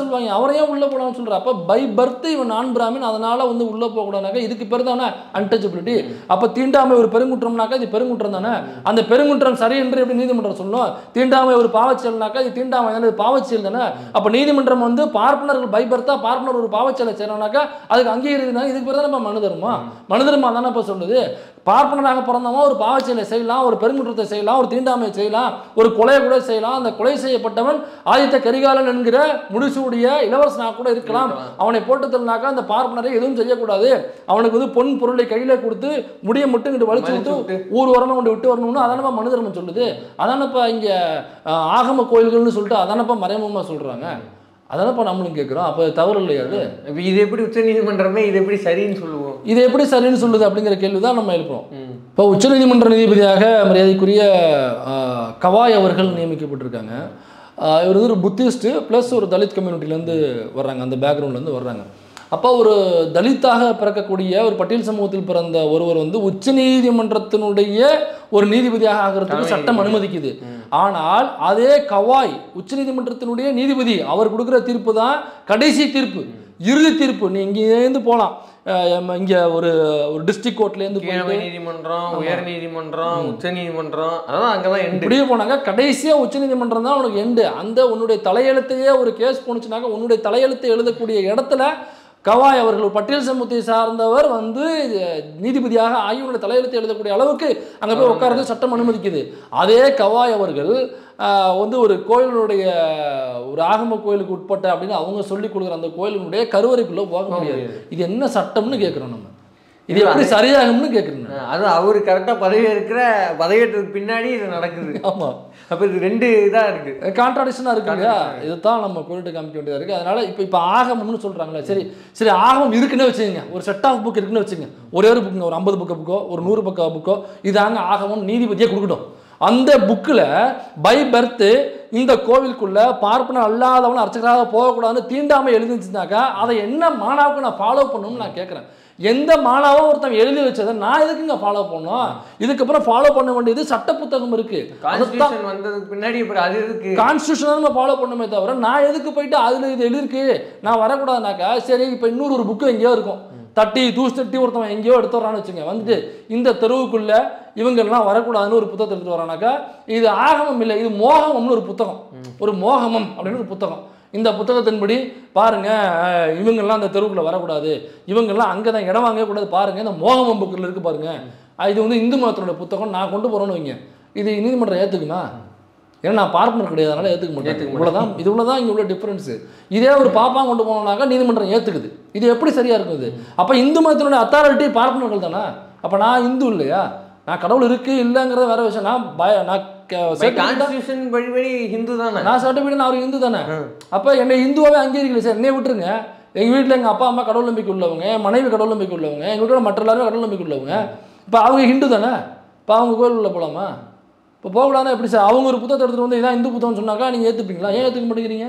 சொல்லுவாங்க, அவரையும் உள்ளே போடான்னு சொல்கிறார். அப்போ பை பர்த் இவன் நான் பிராமின், அதனால உள்ளே போகக்கூடாதுனாக்கா இதுக்கு பேர் தானே அன்டச்சபிலிட்டி. அப்போ தீண்டாமை ஒரு பெருங்குற்றம்னாக்கா இது பெருங்குற்றம் தானே. அந்த பெருங்குற்றம் சரி என்று எப்படி நீதிமன்றம் சொல்லணும்? தீண்டாமை ஒரு பாவச்செயல்னாக்கா இது தீண்டாமை தானே, பாவச்செயல் தானே. அப்போ நீதிமன்றம் பார்ப்பனர்கள் பை பர்த்தா பார்ப்பனர் ஒரு பாவச்செயலை செய்யறோம்னாக்கா அதுக்கு அங்கீகரிக்கிறதுனா இதுக்கு பேர் தானே மனு தர்மா தானே இப்போ சொல்லுது. பார்ப்பனராக பிறந்தவன் ஒரு பாவச்செயலை செய்யலாம், ஒரு பெருங்குற்றத்தை செய்யலாம், ஒரு தீண்டாமையை செய்யலாம், ஒரு கொலையை கூட செய்யலாம். அந்த கொலை செய்யப்பட்டவன் ஆதித்த கரிகாலன் என்கிற முடிசூடிய இளவரசனாக கூட இருக்கலாம். அவனை போட்டு தள்ளினாக்கா அந்த பார்ப்பனரை எதுவும் செய்யக்கூடாது. அவனுக்கு பொன் பொருளை கையில கொடுத்து முடிய மட்டும் இங்கிட்டு வலிச்சு விட்டு ஊர் உரமா கொண்டு விட்டு வரணும்னு அதானப்பா மனு தர்மம் சொல்லுது. அதானப்பா இங்க ஆகம கோயில்கள்னு சொல்லிட்டு அதானப்பா மறைமுகமா சொல்றாங்க. அதானப்பா நம்மளும் கேட்குறோம். அப்போ தவறு இல்லையா அது? இது எப்படி உச்ச நீதிமன்றமே இது எப்படி சரின்னு சொல்லுவோம்? இது எப்படி சரின்னு சொல்லுது அப்படிங்கிற கேள்வி தான் நம்ம எழுப்புறோம். இப்போ உச்சநீதிமன்ற நீதிபதியாக மரியாதைக்குரிய கவாய் அவர்கள் நியமிக்கப்பட்டிருக்காங்க. இவர் ஒரு புத்திஸ்ட்டு ப்ளஸ் ஒரு தலித் கம்யூனிட்டிலேருந்து வர்றாங்க, அந்த பேக்ரவுண்ட்லேருந்து வர்றாங்க. அப்போ ஒரு தலித்தாக பிறக்கக்கூடிய ஒரு பட்டியல் சமூகத்தில் பிறந்த ஒருவர் உச்ச நீதிமன்றத்தினுடைய ஒரு நீதிபதியாக ஆகிறதுக்கு சட்டம் அனுமதிக்குது. ஆனால் அதே கவாய் உச்ச நீதிமன்றத்தினுடைய நீதிபதி அவர் கொடுக்குற தீர்ப்பு தான் கடைசி தீர்ப்பு, இறுதி தீர்ப்பு. நீ இங்கேருந்து போகலாம், இங்கே ஒரு டிஸ்ட்ரிக்ட் கோர்ட்லேருந்து நீதிமன்றம், உயர் நீதிமன்றம், உச்ச நீதிமன்றம், அதான் அங்கே தான் இப்படியே போனாங்க. கடைசியாக உச்ச நீதிமன்றம் தான் உனக்கு எண்டு. அந்த உன்னுடைய தலையெழுத்தையே ஒரு கேஸ் போனுச்சுனாக்க உன்னுடைய தலையெழுத்தை எழுதக்கூடிய இடத்துல கவாய் அவர்கள் பட்டியல் சமூகத்தை சார்ந்தவர் நீதிபதியாக ஆகியோட தலையெழுத்து எழுதக்கூடிய அளவுக்கு அங்கே போய் உட்கார்ந்து சட்டம் அனுமதிக்குது. அதே கவாய் அவர்கள் ஒரு கோயிலுடைய ஒரு ஆகம கோயிலுக்கு உட்பட்ட அப்படின்னு அவங்க சொல்லிக் கொடுக்குற அந்த கோயிலினுடைய கருவறைக்குள்ளே போக முடியாது. இது என்ன சட்டம்னு கேட்குறோம் நம்ம, இது எப்படி சரியாகும்னு கேட்குறேன். அது அவர் கரெக்டாக பதவியேற்றதுக்கு பின்னாடி இது நடக்குது. ஆமாம், அப்போ இது ரெண்டு இதாக இருக்குது, கான்ட்ராடிக்ஷனாக இருக்கு இல்லையா? இதுதான் நம்ம கோயில்கிட்ட காமிக்க வேண்டியதாக இருக்குது. அதனால் இப்போ ஆகமம்னு சொல்கிறாங்களே, சரி ஆகமம் இருக்குன்னு வச்சுக்கோங்க, ஒரு செட் ஆஃப் புக் இருக்குன்னு வச்சுங்க, ஒரே ஒரு புக்குங்க, ஒரு 50 பக்க புக்கோ ஒரு 100 பக்க புக்கோ, இதாங்க ஆகமம் நீதிபதியே கொடுக்கட்டும். அந்த புக்கில் பை பர்த்து இந்த கோவிலுக்குள்ள பார்ப்பனர் அல்லாதவன் அர்ச்சகராக போகக்கூடாதுன்னு தீண்டாமை எழுதிச்சுனாக்கா அதை என்ன மாணாவுக்கு நான் ஃபாலோ பண்ணணும்னு நான் கேட்குறேன். எந்த மாணவன் ஒருத்தன் எழுதி வச்சதை நான் எதுக்குங்க ஃபாலோ பண்ணோம்? இதுக்கப்புறம் ஃபாலோ பண்ண வேண்டியது சட்ட புத்தகம் இருக்கு. வந்ததுக்கு பின்னாடி அது இருக்கு, கான்ஸ்டியூஷன் நம்ம ஃபாலோ பண்ணுமே தவிர நான் எதுக்கு போயிட்டு அதுல இது எழுதிருக்கு நான் வரக்கூடாதுனாக்கா, சரி இப்போ இன்னொரு புக்கு எங்கேயோ இருக்கும், தூசி ஒருத்தவன் எங்கேயோ எடுத்துறான்னு வச்சுங்க, இந்த தெருவுக்குள்ள இவங்கெல்லாம் வரக்கூடாதுன்னு ஒரு புத்தகத்தை எடுத்துட்டு வரானாக்கா இது ஆகமம் இல்லை, இது மோகமம்னு ஒரு புத்தகம், ஒரு மோகமம் அப்படின்னு ஒரு புத்தகம். இந்த புத்தகத்தின்படி பாருங்க இவங்கெல்லாம் அந்த தெருவுக்குள்ள வரக்கூடாது, இவங்கெல்லாம் அங்கே தான் இடம் வாங்கவே கூடாது, பாருங்க இந்த மோகமம் புக்கில் இருக்கு பாருங்க, இது இந்து மதத்தினுடைய புத்தகம் நான் கொண்டு போறேன்னு வைங்க, இது நீதிமன்றம் ஏற்றுக்குமா? ஏன்னா நான் பார்ப்பனர் கிடையாது, அதனால ஏற்றுக்க மாட்டேன். இவ்வளோதான், இது இவ்வளோதான் இங்கே உள்ள டிஃப்ரென்ஸு. இதே ஒரு பாப்பா கொண்டு போனோம்னாக்கா நீதிமன்றம் ஏற்றுக்குது. இது எப்படி சரியா இருக்குது? அப்போ இந்து மதத்தினுடைய அத்தாரிட்டி பார்ப்பனர்கள் தானே. அப்போ நான் இந்து இல்லையா? நான் கடவுள் இருக்கு இல்லைங்கிறத வேற விஷயம். நான் ஹிந்து தானே, நான் சர்டிஃபிகேட் நான் ஒரு இந்து தானே. அப்போ என்னை இந்துவாகவே அங்கீகரிக்கல சார், என்னைய விட்டுருங்க. எங்கள் வீட்டில் எங்கள் அப்பா அம்மா கடவுள் நம்பிக்கை உள்ளவங்க, மனைவி கடவுள் நம்பிக்கை உள்ளவங்க, எங்கள் வீட்டில் மற்ற எல்லாருமே கடவுள் நம்பிக்கை உள்ளவங்க. இப்போ அவங்க ஹிந்து தானே, இப்போ அவங்க கோயில் உள்ள போகலாமா? இப்போ போகக்கூடாதுன்னா எப்படி சார்? அவங்க ஒரு புத்தகத்தை எடுத்துகிட்டு வந்து இதான் இந்து புத்தகம் சொன்னாக்கா நீங்கள் ஏற்றுப்பீங்களா? ஏன் ஏற்றுக்க மாட்டேங்கிறீங்க?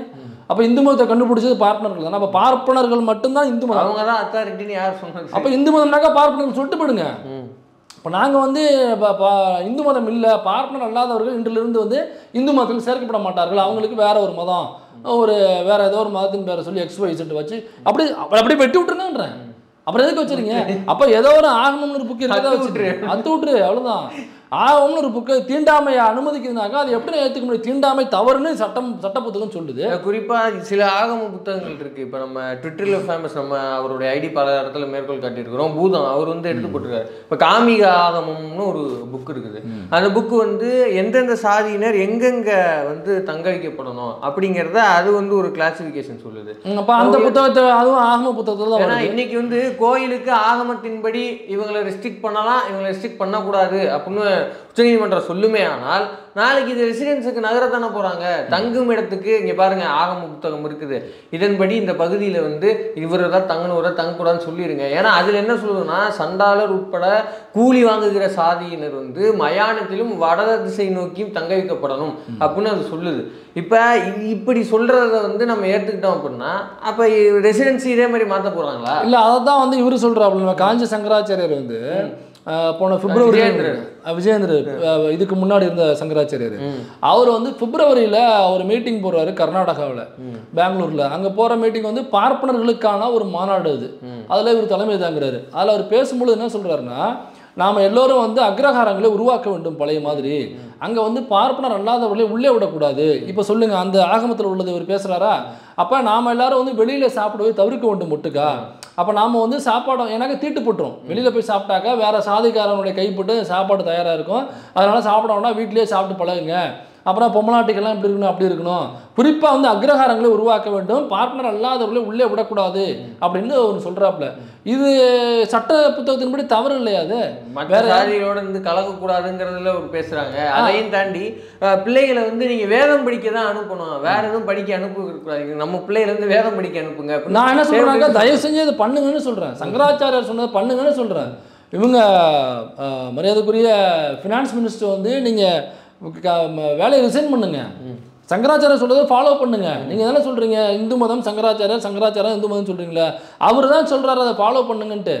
அப்போ இந்து மதத்தை கண்டுபிடிச்சது பார்ப்பனர்கள் தானே. அப்போ பார்ப்பனர்கள் மட்டும்தான் இந்து மதம். அவங்க தான் அத்தாரிட்டின்னு யார் சொன்னது? அப்போ இந்து மதம்னாக்கா பார்ப்பனர்கள் சொல்லிட்டு போயிடுங்க. இப்போ நாங்கள் வந்து இந்து மதம் இல்லை, பார்ப்பனர் அல்லாதவர்கள் இன்றிலிருந்து வந்து இந்து மதத்தில் சேர்க்கப்பட மாட்டார்கள், அவங்களுக்கு வேற ஒரு மதம், ஒரு வேற ஏதோ ஒரு மதத்தின் பேரை சொல்லி XYZ வச்சு அப்படி வெட்டி விட்டுருங்கன்றேன். அப்புறம் எதுக்கு வச்சுருங்க? அப்போ ஏதோ ஒரு ஆகமம்னு ஒரு புக்கு இருக்கிறதா வச்சுட்டு அத்து விட்டுரு, அவ்வளோதான். ஆகமம்னு ஒரு புக்கு தீண்டாமையை அனுமதிக்குதுனாக்கா அது எப்படி ஏற்றுக்க முடியும்? தீண்டாமை தவறுன்னு சட்ட புத்தகம் சொல்லுது. குறிப்பாக சில ஆகம புத்தகங்கள் இருக்குது. இப்போ நம்ம ட்விட்டரில் ஃபேமஸ், நம்ம அவருடைய ஐடி பல இடத்துல மேற்கோள் காட்டியிருக்கிறோம், பூதம் அவர் வந்து எடுத்து போட்டிருக்காரு. இப்போ காமிக ஆகமம்னு ஒரு புக் இருக்குது. அந்த புக்கு வந்து எந்தெந்த சாதியினர் எங்கெங்கே வந்து தங்க வைக்கப்படணும் அப்படிங்கிறத அது வந்து ஒரு கிளாசிஃபிகேஷன் சொல்லுது. அப்போ அந்த புத்தகத்தை அதுவும் ஆகம புத்தகத்தில் தான். ஏன்னா இன்னைக்கு வந்து கோயிலுக்கு ஆகமத்தின்படி இவங்களை ரெஸ்ட்ரிக்ட் பண்ணலாம், இவங்களை ரெஸ்ட்ரிக்ட் பண்ணக்கூடாது அப்படின்னு உச்சநீதிமன்றம் சொல்லுமே. ஆனால் நாளைக்கு இது ரெசிடென்ஸுக்கு நகரத்தானே போகிறாங்க, தங்கும் இடத்துக்கு இங்கே பாருங்க ஆகம புத்தகம் இருக்குது, இதன்படி இந்த பகுதியில் வந்து இவர் தான் தங்கணும் தங்கக்கூடாதுன்னு சொல்லிடுங்க. ஏன்னா அதில் என்ன சொல்லுதுன்னா, சண்டாளர் உட்பட கூலி வாங்குகிற சாதியினர் வந்து மயானத்திலும் வட திசை நோக்கியும் தங்க வைக்கப்படணும் அப்படின்னு அது சொல்லுது. இப்போ இப்படி சொல்கிறத வந்து நம்ம ஏற்றுக்கிட்டோம் அப்படின்னா அப்போ ரெசிடென்சி இதே மாதிரி மாற்ற போகிறாங்களா? இல்லை, அதை தான் வந்து இவர் சொல்கிறாப்புல. காஞ்சி சங்கராச்சாரியர் வந்து போன பிப்ரவரி, விஜயேந்திர இதுக்கு முன்னாடி இருந்த சங்கராச்சாரியர், அவர் வந்து பிப்ரவரியில் ஒரு மீட்டிங் போடுறாரு கர்நாடகாவில், பெங்களூரில். அங்கே போகிற மீட்டிங் வந்து பார்ப்பனர்களுக்கான ஒரு மாநாடு அது. அதில் இவர் தலைமை தாங்கிறாரு. அதில் அவர் பேசும்பொழுது என்ன சொல்கிறாருன்னா, நாம் எல்லோரும் வந்து அக்ரஹாரங்களை உருவாக்க வேண்டும் பழைய மாதிரி, அங்கே வந்து பார்ப்பனர் அல்லாதவர்களை உள்ளே விடக்கூடாது. இப்போ சொல்லுங்கள், அந்த ஆகமத்தில் உள்ளது இவர் பேசுகிறாரா? அப்போ நாம் எல்லாரும் வந்து வெளியில் சாப்பிடவே தவிர்க்க வேண்டும் ஒட்டுக்கா. அப்போ நாம் வந்து சாப்பாடு எனக்கு தீட்டு போட்டுரும், வெளியில் போய் சாப்பிட்டாக்கா வேறு சாதிக்காரனுடைய கைப்பட்டு சாப்பாடு தயாராக இருக்கும், அதனால் சாப்பிட வேண்டாம், வீட்டிலேயே சாப்பிட்டு பழகுங்க. அப்புறம் பொம்மநாட்டுக்கெல்லாம் இப்படி இருக்கணும் அப்படி இருக்கணும், குறிப்பாக வந்து அக்ரஹாரங்களை உருவாக்க வேண்டும், பார்ட்னர் அல்லாதவர்களை உள்ளே விடக்கூடாது அப்படின்னு ஒன்று சொல்கிறாப்புல. இது சட்ட புத்தகத்தின்படி தவறு இல்லையா? அது வேற சாதிகளோட இருந்து கலக்கக்கூடாதுங்கிறதுல ஒரு பேசுகிறாங்க. அதையும் தாண்டி பிள்ளைகளை வந்து நீங்கள் வேதம் படிக்க தான் அனுப்பணும், வேற எதுவும் படிக்க அனுப்பக்கூடாது, நம்ம பிள்ளைகளை வந்து வேதம் படிக்க அனுப்புங்க. நான் என்ன சொல்கிறேன்னாக்கா, தயவு செஞ்சு இதை பண்ணுங்கன்னு சொல்கிறேன். சங்கராச்சாரியர் சொன்னதை பண்ணுங்கன்னு சொல்கிறேன். இவங்க மரியாதைக்குரிய ஃபினான்ஸ் மினிஸ்டர் வந்து நீங்கள் வேலையை ரிசைன் பண்ணுங்க, சங்கராச்சாரியர் சொல்றதை ஃபாலோ பண்ணுங்க. நீங்க தானே சொல்றீங்க இந்து மதம் சங்கராச்சாரியர், சங்கராச்சாரம் இந்து மதம் சொல்றீங்களா? அவர் தான் சொல்றாரு அதை ஃபாலோ பண்ணுங்கன்ட்டு.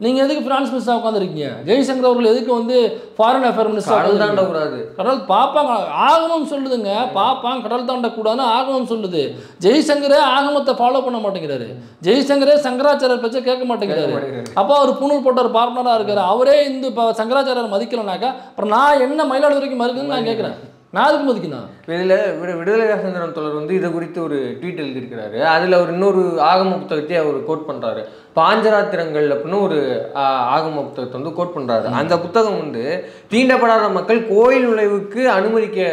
நீங்க எதுக்கு பிரான்ஸ் மினிஸ்டர் உட்காந்துருக்கீங்க? ஜெய்சங்கர் அவர்கள் எதுக்கு வந்து ஃபாரின் அஃபேர் மினிஸ்டர்? கடல் தாண்டக்கூடாது, கடல் பாப்பாங்க ஆகமம் சொல்லுதுங்க, பாப்பாங்க கடல் தாண்டக்கூடாதுன்னு ஆகமம் சொல்லுது. ஜெய்சங்கரே ஆகமத்தை ஃபாலோ பண்ண மாட்டேங்கிறாரு, ஜெய்சங்கரே சங்கராச்சாரியர் பேச்ச கேட்க மாட்டேங்கிறாரு. அப்போ அவர் பூணூல் போட்ட ஒரு பார்ட்னரா இருக்காரு, அவரே இந்த சங்கராச்சாரியர் மதிக்கலனாக்கா அப்புறம் நான் என்ன மயிலாடுதுறைக்கு மறுக்குன்னு நான் கேட்கிறேன். நான் அதுக்கு மதிக்கணும். இதில் விடுதலை ராசேந்திரன் தோழர் வந்து இதை குறித்து ஒரு ட்வீட் எழுதியிருக்கிறாரு. அதில் அவர் இன்னொரு ஆகம புத்தகத்தை அவர் கோட் பண்ணுறாரு. பாஞ்சராத்திரங்கள் அப்படின்னு ஒரு ஆகம புத்தகத்தை வந்து கோட் பண்ணுறாரு. அந்த புத்தகம் வந்து தீண்டப்படாத மக்கள் கோயில் நுழைவுக்கு அனுமதிக்க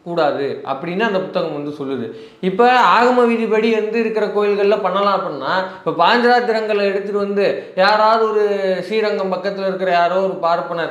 கூடாது அப்படின்னு அந்த புத்தகம் வந்து சொல்லுது. இப்போ ஆகம விதிப்படி வந்து இருக்கிற கோயில்களில் பண்ணலாம் அப்படின்னா, இப்போ பாஞ்சராத்திரங்களை எடுத்துகிட்டு வந்து யாராவது ஒரு ஸ்ரீரங்கம் பக்கத்தில் இருக்கிற யாரோ ஒரு பார்ப்பனர்,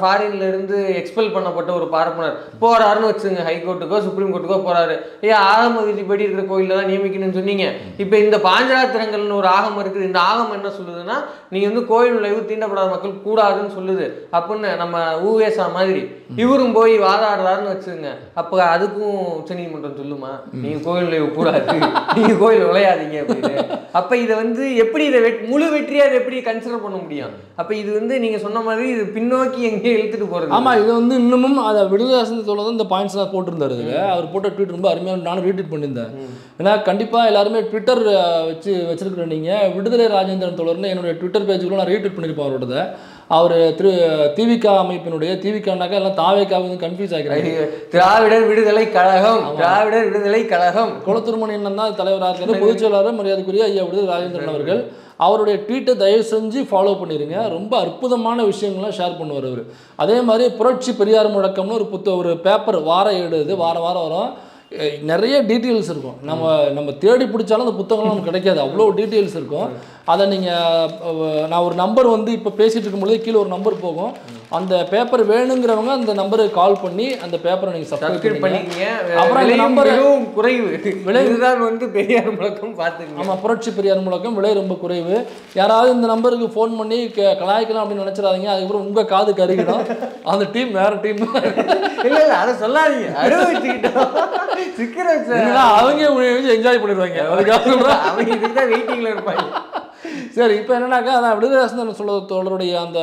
ஃபாரின்ல இருந்து எக்ஸ்பெல் பண்ணப்பட்ட ஒரு பார்ப்பனர் போகிறாருன்னு வச்சுங்க, ஹைகோர்ட்டுக்கோ சுப்ரீம் கோர்ட்டுக்கோ போகிறாரு, ஏன் ஆகம விதிப்படி இருக்கிற கோயிலில் தான் நியமிக்கணும்னு சொன்னீங்க. இப்போ இந்த பாஞ்சராத்திரங்கள்னு ஒரு ஆகமம் இருக்குது, இந்த ஆகமம் என்ன சொல்லுதுன்னா, நீங்கள் வந்து கோயில் நுழைவு தீண்டப்படாத மக்கள் கூடாதுன்னு சொல்லுது அப்படின்னு நம்ம ஊவேசா மாதிரி இவரும் போய் வாதாடுறாருன்னு வச்சுங்க. அப்போ அதுக்கும் உச்சநீதிமன்றம் சொல்லுமா, நீங்கள் கோயில் நுழைவு கூடாது, நீங்கள் கோயில் நுழையாதீங்க அப்படின்னு? அப்போ இதை வந்து எப்படி இதை முழு வெற்றியாக அதை எப்படி கன்சிடர் பண்ண முடியும்? அப்போ இது வந்து நீங்கள் சொன்ன மாதிரி இது பின்னோக்கி எங்கேயும் இழுத்துட்டு போகிறது. ஆமாம், இது வந்து இன்னமும் அதை விடுதலை இந்த பாயிண்ட்ஸ்லாம் போட்டிருந்தாரு. அவர் போட்ட ட்வீட் ரொம்ப அருமையாக நானும் ரீட்வீட் பண்ணியிருந்தேன். ஏன்னா கண்டிப்பாக எல்லாருமே ட்விட்டர் வச்சிருக்கிற நீங்கள் விடுதலை ராஜேந்திரன் தோழர்னு என்னுடைய ட்விட்டர் பேஜுக்குள்ள நான் ரீட்வீட் பண்ணியிருப்பேன் அவரோட. அவர் திவிகா அமைப்பினுடைய திவிகானாக்கா எல்லாம் தாவேக்காக கன்ஃபியூஸ் ஆகிறாங்க. திராவிடர் விடுதலை கழகம், திராவிடர் விடுதலை கழகம், குளத்துருமணியன் தான் தலைவராக இருக்கிற பொதுச் செயலாளர் மரியாதைக்குரிய ஐயா விடுதலை ராஜேந்திரன் அவர்கள். அவருடைய ட்வீட்டை தயவு செஞ்சு ஃபாலோ பண்ணிடுங்க. ரொம்ப அற்புதமான விஷயங்கள்லாம் ஷேர் பண்ணுவார் அவர். அதே மாதிரி புரட்சி பெரியார் முழக்கம்னு ஒரு பேப்பர் வார ஏடு, வாரம் வரும். நிறைய டீட்டெயில்ஸ் இருக்கும். நம்ம தேடி பிடிச்சாலும் அந்த புத்தகம்லாம் நமக்கு கிடைக்காது, அவ்வளோ டீட்டெயில்ஸ் இருக்கும். அதை நீங்கள் நான் ஒரு நம்பர் வந்து இப்போ பேசிகிட்டு இருக்கும்போது கீழே ஒரு நம்பர் போகும், அந்த பேப்பர் வேணுங்கிறவங்க அந்த நம்பருக்கு கால் பண்ணி அந்த பேப்பரை நீங்கள் சப்ஸ்கிரைப் பண்ணிக்கங்க. அப்புறம் அந்த நம்பர் குறைவு விலைதான் வந்து பெரியார் முழக்கம் பார்த்துங்க. ஆமாம், புரட்சி பெரியார் முழக்கம் விலை ரொம்ப குறைவு. யாராவது இந்த நம்பருக்கு ஃபோன் பண்ணி கலாய்க்கலாம் அப்படின்னு நினச்சிடாதீங்க, அதுக்கப்புறம் உங்கள் காது கருகிடும், அந்த டீம் வேற டீம். இல்லை அதை சொல்லாதீங்க, அவங்க என்ஜாய் பண்ணிடுவாங்க, அவங்க இதுதான் வெயிட்டிங்ல இருப்பாங்க. சரி, இப்போ என்னன்னாக்கா அதான் விடுதலை சொல்ல தோழருடைய அந்த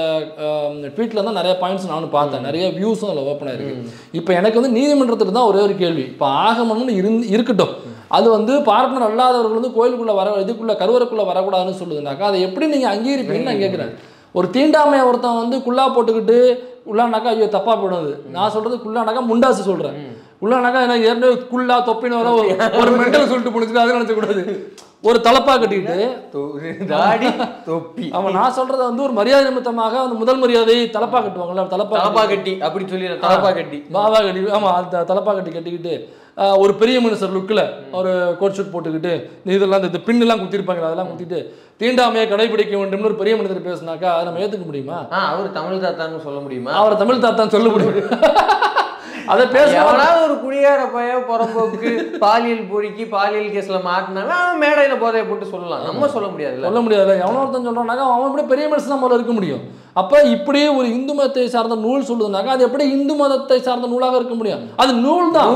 ட்வீட்டில் தான் நிறைய பாயிண்ட்ஸ் நானும் பார்த்தேன், நிறைய வியூஸும் அதில் ஓப்பன் ஆயிருக்கு. இப்போ எனக்கு வந்து நீதிமன்றத்துக்கு தான் ஒரே ஒரு கேள்வி, இப்போ ஆகமம்னு இருக்கட்டும், அது வந்து பார்ப்பனர் அல்லாதவர்கள் வந்து கோயிலுக்குள்ளே இதுக்குள்ளே கருவறைக்குள்ளே வரக்கூடாதுன்னு சொல்லுதுனாக்கா அதை எப்படி நீங்கள் அங்கீகரிப்பீங்கன்னு நான் கேட்குறேன். ஒரு தீண்டாமையை ஒருத்தன் வந்து குள்ளா போட்டுக்கிட்டு உள்ளானாக்கா ஐயோ தப்பா போடுவது, நான் சொல்றது குள்ளானாக்கா முண்டாசு சொல்றேன், உள்ளானாக்கா என்ன ஏற்கனவே குள்ளா தொப்பின்னு வர ஒரு மெண்டல் சொல்லிட்டு முடிச்சுட்டு அதை நினைச்சக்கூடாது, ஒரு தலப்பா கட்டிக்கிட்டு தொப்பி. அவன் நான் சொல்றத வந்து ஒரு மரியாதை நிமித்தமாக அந்த முதல் மரியாதை தலப்பா கட்டுவாங்கல்ல, தலப்பா கட்டி அப்படி சொல்லி தலப்பா கட்டி பாவா கட்டி, ஆமா அந்த தலப்பா கட்டி கட்டிக்கிட்டு ஒரு பெரிய மனுஷர் லுக்கில் ஒரு கோட் ஷூட் போட்டுக்கிட்டு இதெல்லாம் இந்த பின்னெல்லாம் குத்திருப்பாங்க, அதெல்லாம் குத்திட்டு தீண்டாமையை கடைபிடிக்க வேண்டும்னு ஒரு பெரிய மனிதர் பேசினாக்கா அதை நம்ம ஏற்றுக்க முடியுமா? அவர் தமிழ் தாத்தான்னு சொல்ல முடியுமா? அவரை தமிழ் தாத்தான்னு சொல்ல முடியும். அதை எவனாவது ஒரு குடியார பைய புறம்போக்கு பாலியல் பொறுக்கி பாலியல் கேஸ்ல மாட்டினாங்க, அவன் மேடையில போதையை போட்டு சொல்லலாம், நம்ம சொல்ல முடியாது. சொல்ல முடியாது. எவனோ ஒருத்தன் சொல்றானாக்கா அவன் எப்படி பெரிய மனுஷன் நம்மளால இருக்க முடியும்? அப்ப இப்படி ஒரு இந்து மதத்தை சார்ந்த நூல் சொல்லுதுனாக்கா அது எப்படி இந்து மதத்தை சார்ந்த நூலாக இருக்க முடியும்? அது நூல் தான்,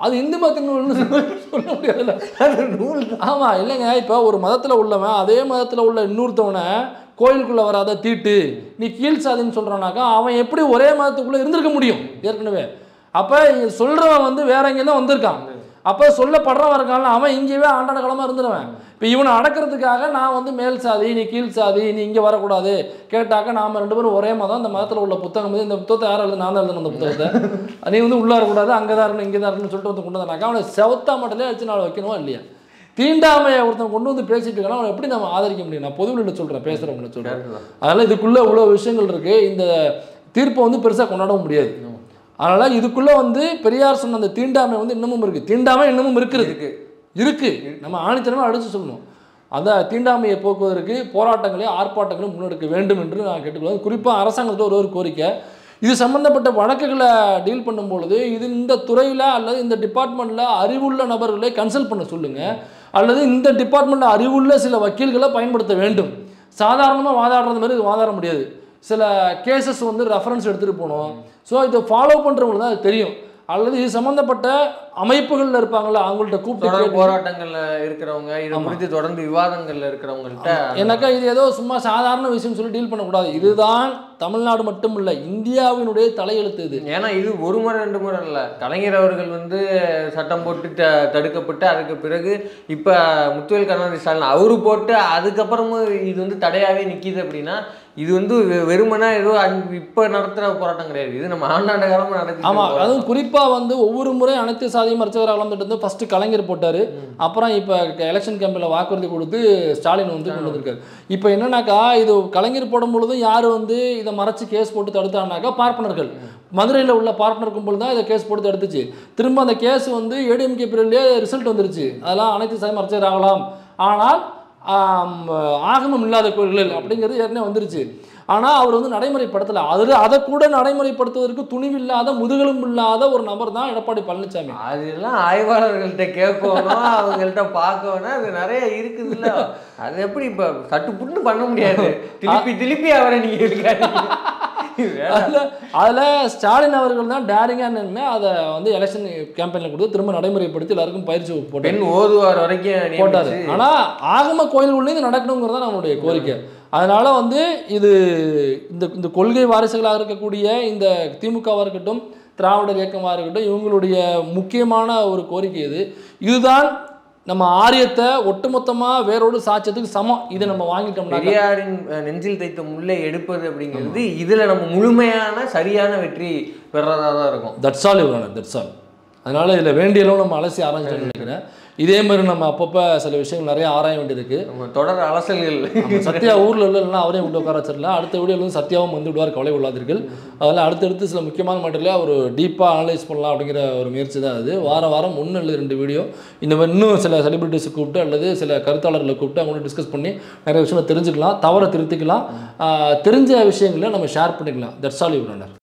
அது இந்து மதத்தின் நூல்னு சொல்ல முடியாதுல்ல, அது நூல். ஆமா, இல்லைங்க, இப்போ ஒரு மதத்துல உள்ளவன் அதே மதத்துல உள்ள இன்னொருத்தவனை கோயிலுக்குள்ள வராத தீட்டு நீ கீழ் சாதின்னு சொல்றானாக்கா அவன் எப்படி ஒரே மதத்துக்குள்ள இருந்திருக்க முடியும் ஏற்கனவே? அப்ப சொல்றவன் வந்து வேற எங்கேயும் தான் வந்திருக்கான், அப்போ சொல்லப்படுறவன் இருக்கான்ல அவன் இங்கேயே ஆண்டாட காலமாக இருந்துருவேன். இப்போ இவனை அடக்கிறதுக்காக நான் வந்து மேல் சாதி நீ கீழ் சாதி நீ இங்கே வரக்கூடாது கேட்டாக்க நாம் ரெண்டு பேரும் ஒரே மதம், அந்த மதத்தில் உள்ள புத்தகம் இந்த புத்தகத்தை யாரும் எழுது, நான் தான் எழுதணும் அந்த புத்தகத்தை, நீ வந்து உள்ளே வரக்கூடாது அங்கே தான் இருக்கணும் இங்கே தான் இருக்கணும்னு சொல்லிட்டு வந்து கொண்டு வந்தாக்கா அவனை செவத்தா மட்டும் அடிச்சு நாள் வைக்கணுமா இல்லையா? தீண்டாமையை ஒருத்தன் கொண்டு வந்து பேசிட்டு இருக்கானா அவனை எப்படி நம்ம ஆதரிக்க முடியும்? நான் பொதுவில் சொல்கிறேன், பேசுகிறவங்களை சொல்கிறேன். அதனால் இதுக்குள்ளே இவ்வளோ விஷயங்கள் இருக்குது, இந்த தீர்ப்பை வந்து பெருசாக கொண்டாடவும் முடியாது. அதனால் இதுக்குள்ளே வந்து பெரியார் சொன்ன அந்த தீண்டாமை வந்து இன்னமும் இருக்குது, தீண்டாமை இன்னமும் இருக்குது, நம்ம ஆணித்தனமாக அடித்து சொல்லணும். அந்த தீண்டாமையை போக்குவதற்கு போராட்டங்களையும் ஆர்ப்பாட்டங்களையும் முன்னெடுக்க வேண்டும் என்று நான் கேட்டுக்கொள்வது. குறிப்பாக அரசாங்கத்தில் ஒரு கோரிக்கை, இது சம்பந்தப்பட்ட வழக்குகளை டீல் பண்ணும்பொழுது இது இந்த துறையில் அல்லது இந்த டிபார்ட்மெண்ட்டில் அறிவுள்ள நபர்களை கன்சல்ட் பண்ண சொல்லுங்கள், அல்லது இந்த டிபார்ட்மெண்ட்டில் அறிவுள்ள சில வக்கீல்களை பயன்படுத்த வேண்டும். சாதாரணமாக வாதாடுறது மாதிரி வாதாட முடியாது, சில கேசஸ் வந்து ரெஃபரன்ஸ் எடுத்துகிட்டு போகணும். ஸோ இதை ஃபாலோ பண்ணுறவங்களுக்கு தான் அது தெரியும், அல்லது இது சம்மந்தப்பட்ட அமைப்புகளில் இருப்பாங்கள்ல அவங்கள்ட்ட கூப்பிட்டு போராட்டங்களில் இருக்கிறவங்க இதை குறித்து தொடர்ந்து விவாதங்களில் இருக்கிறவங்கள்ட்ட எனக்கா இது ஏதோ சும்மா சாதாரண விஷயம் சொல்லி டீல் பண்ணக்கூடாது. இதுதான் தமிழ்நாடு மட்டும் இல்லை இந்தியாவினுடைய தலையெழுத்து இது. ஏன்னா இது ஒரு முறை ரெண்டு முறை இல்லை, கலைஞர் அவர்கள் வந்து சட்டம் போட்டு தடுக்கப்பட்டு அதுக்கு பிறகு இப்போ முத்துவேல் கருணாநிதி ஸ்டாலின் அவரு போட்டு அதுக்கப்புறமும் இது வந்து தடையாகவே நிற்கிது. அப்படின்னா இது வந்து வெறுமனா ஏதோ இப்போ நடத்துகிற போராட்டம் கிடையாது, இது நம்ம ஆண்டாண்டு காலமாக நடக்குது. ஆமாம், அதுவும் குறிப்பாக வந்து ஒவ்வொரு முறை அனைத்து சாதியும் மருத்துவர் கலந்துட்டு ஃபஸ்ட்டு கலைஞர் போட்டார், அப்புறம் இப்போ எலெக்ஷன் கேம்பில் வாக்குறுதி கொடுத்து ஸ்டாலின் வந்து கொண்டு வந்திருக்காரு. இப்போ என்னன்னாக்கா இது கலைஞர் போடும் பொழுதும் யார் வந்து இதை மறைச்சு கேஸ் போட்டு தடுத்தாங்கனாக்கா பார்ப்பனர்கள், மதுரையில் உள்ள பார்ப்பனர் கும்பல் தான் இதை கேஸ் போட்டு தடுத்துச்சு. திரும்ப அந்த கேஸ் வந்து ஏடிஎம்கே பீரியட்லேயே ரிசல்ட் வந்துருச்சு, அதெல்லாம் அனைத்து சாதியும் மருத்துவர் ஆகலாம், ஆனால் ஆகமம் இல்லாத கோயில்கள் அப்படிங்கிறது ஏற்கனவே வந்துருச்சு. ஆனால் அவர் வந்து நடைமுறைப்படுத்தலை, அதை கூட நடைமுறைப்படுத்துவதற்கு துணிவில்லாத முதுகெலும்பு இல்லாத ஒரு நபர் தான் எடப்பாடி பழனிசாமி. அதெல்லாம் ஆய்வாளர்கள்ட்ட கேட்கணும், அவங்கள்ட்ட பார்க்கணும், அது நிறைய இருக்குதுல்ல, அது எப்படி இப்போ சட்டுப்புட்டு பண்ண முடியாது, திருப்பி அவரை நீங்கள் இருக்காரு. அதில் ஸ்டாலின் அவர்கள் தான் டேரிங்காக நின்று அதை வந்து எலெக்ஷன் கேம்பெயினில் கொடுத்து திரும்ப நடைமுறைப்படுத்தி எல்லாருக்கும் பயிற்சி போட்டு ஓதுவார் வரைக்கும் போட்டார். ஆனால் ஆகம கோயில்குள்ளே இது நடக்கணுங்கிறது தான் நம்மளுடைய கோரிக்கை. அதனால் வந்து இது இந்த கொள்கை வாரிசுகளாக இருக்கக்கூடிய இந்த திமுகவாக இருக்கட்டும் திராவிடர் இயக்கமாக இருக்கட்டும் இவங்களுடைய முக்கியமான ஒரு கோரிக்கை இதுதான் நம்ம ஆரியத்தை ஒட்டுமொத்தமாக வேரோடு சாட்சியத்துக்கு சமம். இதை நம்ம வாங்கிட்டோம்னா பெரியாரின் நெஞ்சில் தைத்த முல்லை எடுப்பது அப்படிங்கிறது இதில் நம்ம முழுமையான சரியான வெற்றி பெறதாக தான் இருக்கும். That's all. அதனால் இதில் வேண்டிய அளவு நம்ம அலசி ஆராய்ச்சிட்டு நினைக்கிறேன். இதே மாதிரி நம்ம அப்பப்போ சில விஷயங்கள் நிறைய ஆராய வேண்டியிருக்கு. தொடர் அலசல்கள். சத்யா ஊரில் இல்லைன்னா அவரே விட்டு உட்கார வச்சிடலாம். அடுத்த வீடியோவில் வந்து சத்யாவும் வந்து விடுவார், கவலை கொள்ளாதீர்கள். அதில் அடுத்தடுத்து சில முக்கியமான மேட்டரில் ஒரு டீப்பாக அனலைஸ் பண்ணலாம் அப்படிங்கிற ஒரு முயற்சி தான் அது. வாரம் 1 அல்லது 2 வீடியோ இந்த மாதிரி இன்னும் சில செலிபிரிட்டிஸை கூப்பிட்டு அல்லது சில கருத்தாளர்களை கூப்பிட்டு அவங்களோட டிஸ்கஸ் பண்ணி நிறைய விஷயங்களை தெரிஞ்சுக்கலாம், தவறை திருத்திக்கலாம், தெரிஞ்ச விஷயங்களை நம்ம ஷேர் பண்ணிக்கலாம். That's all your honour.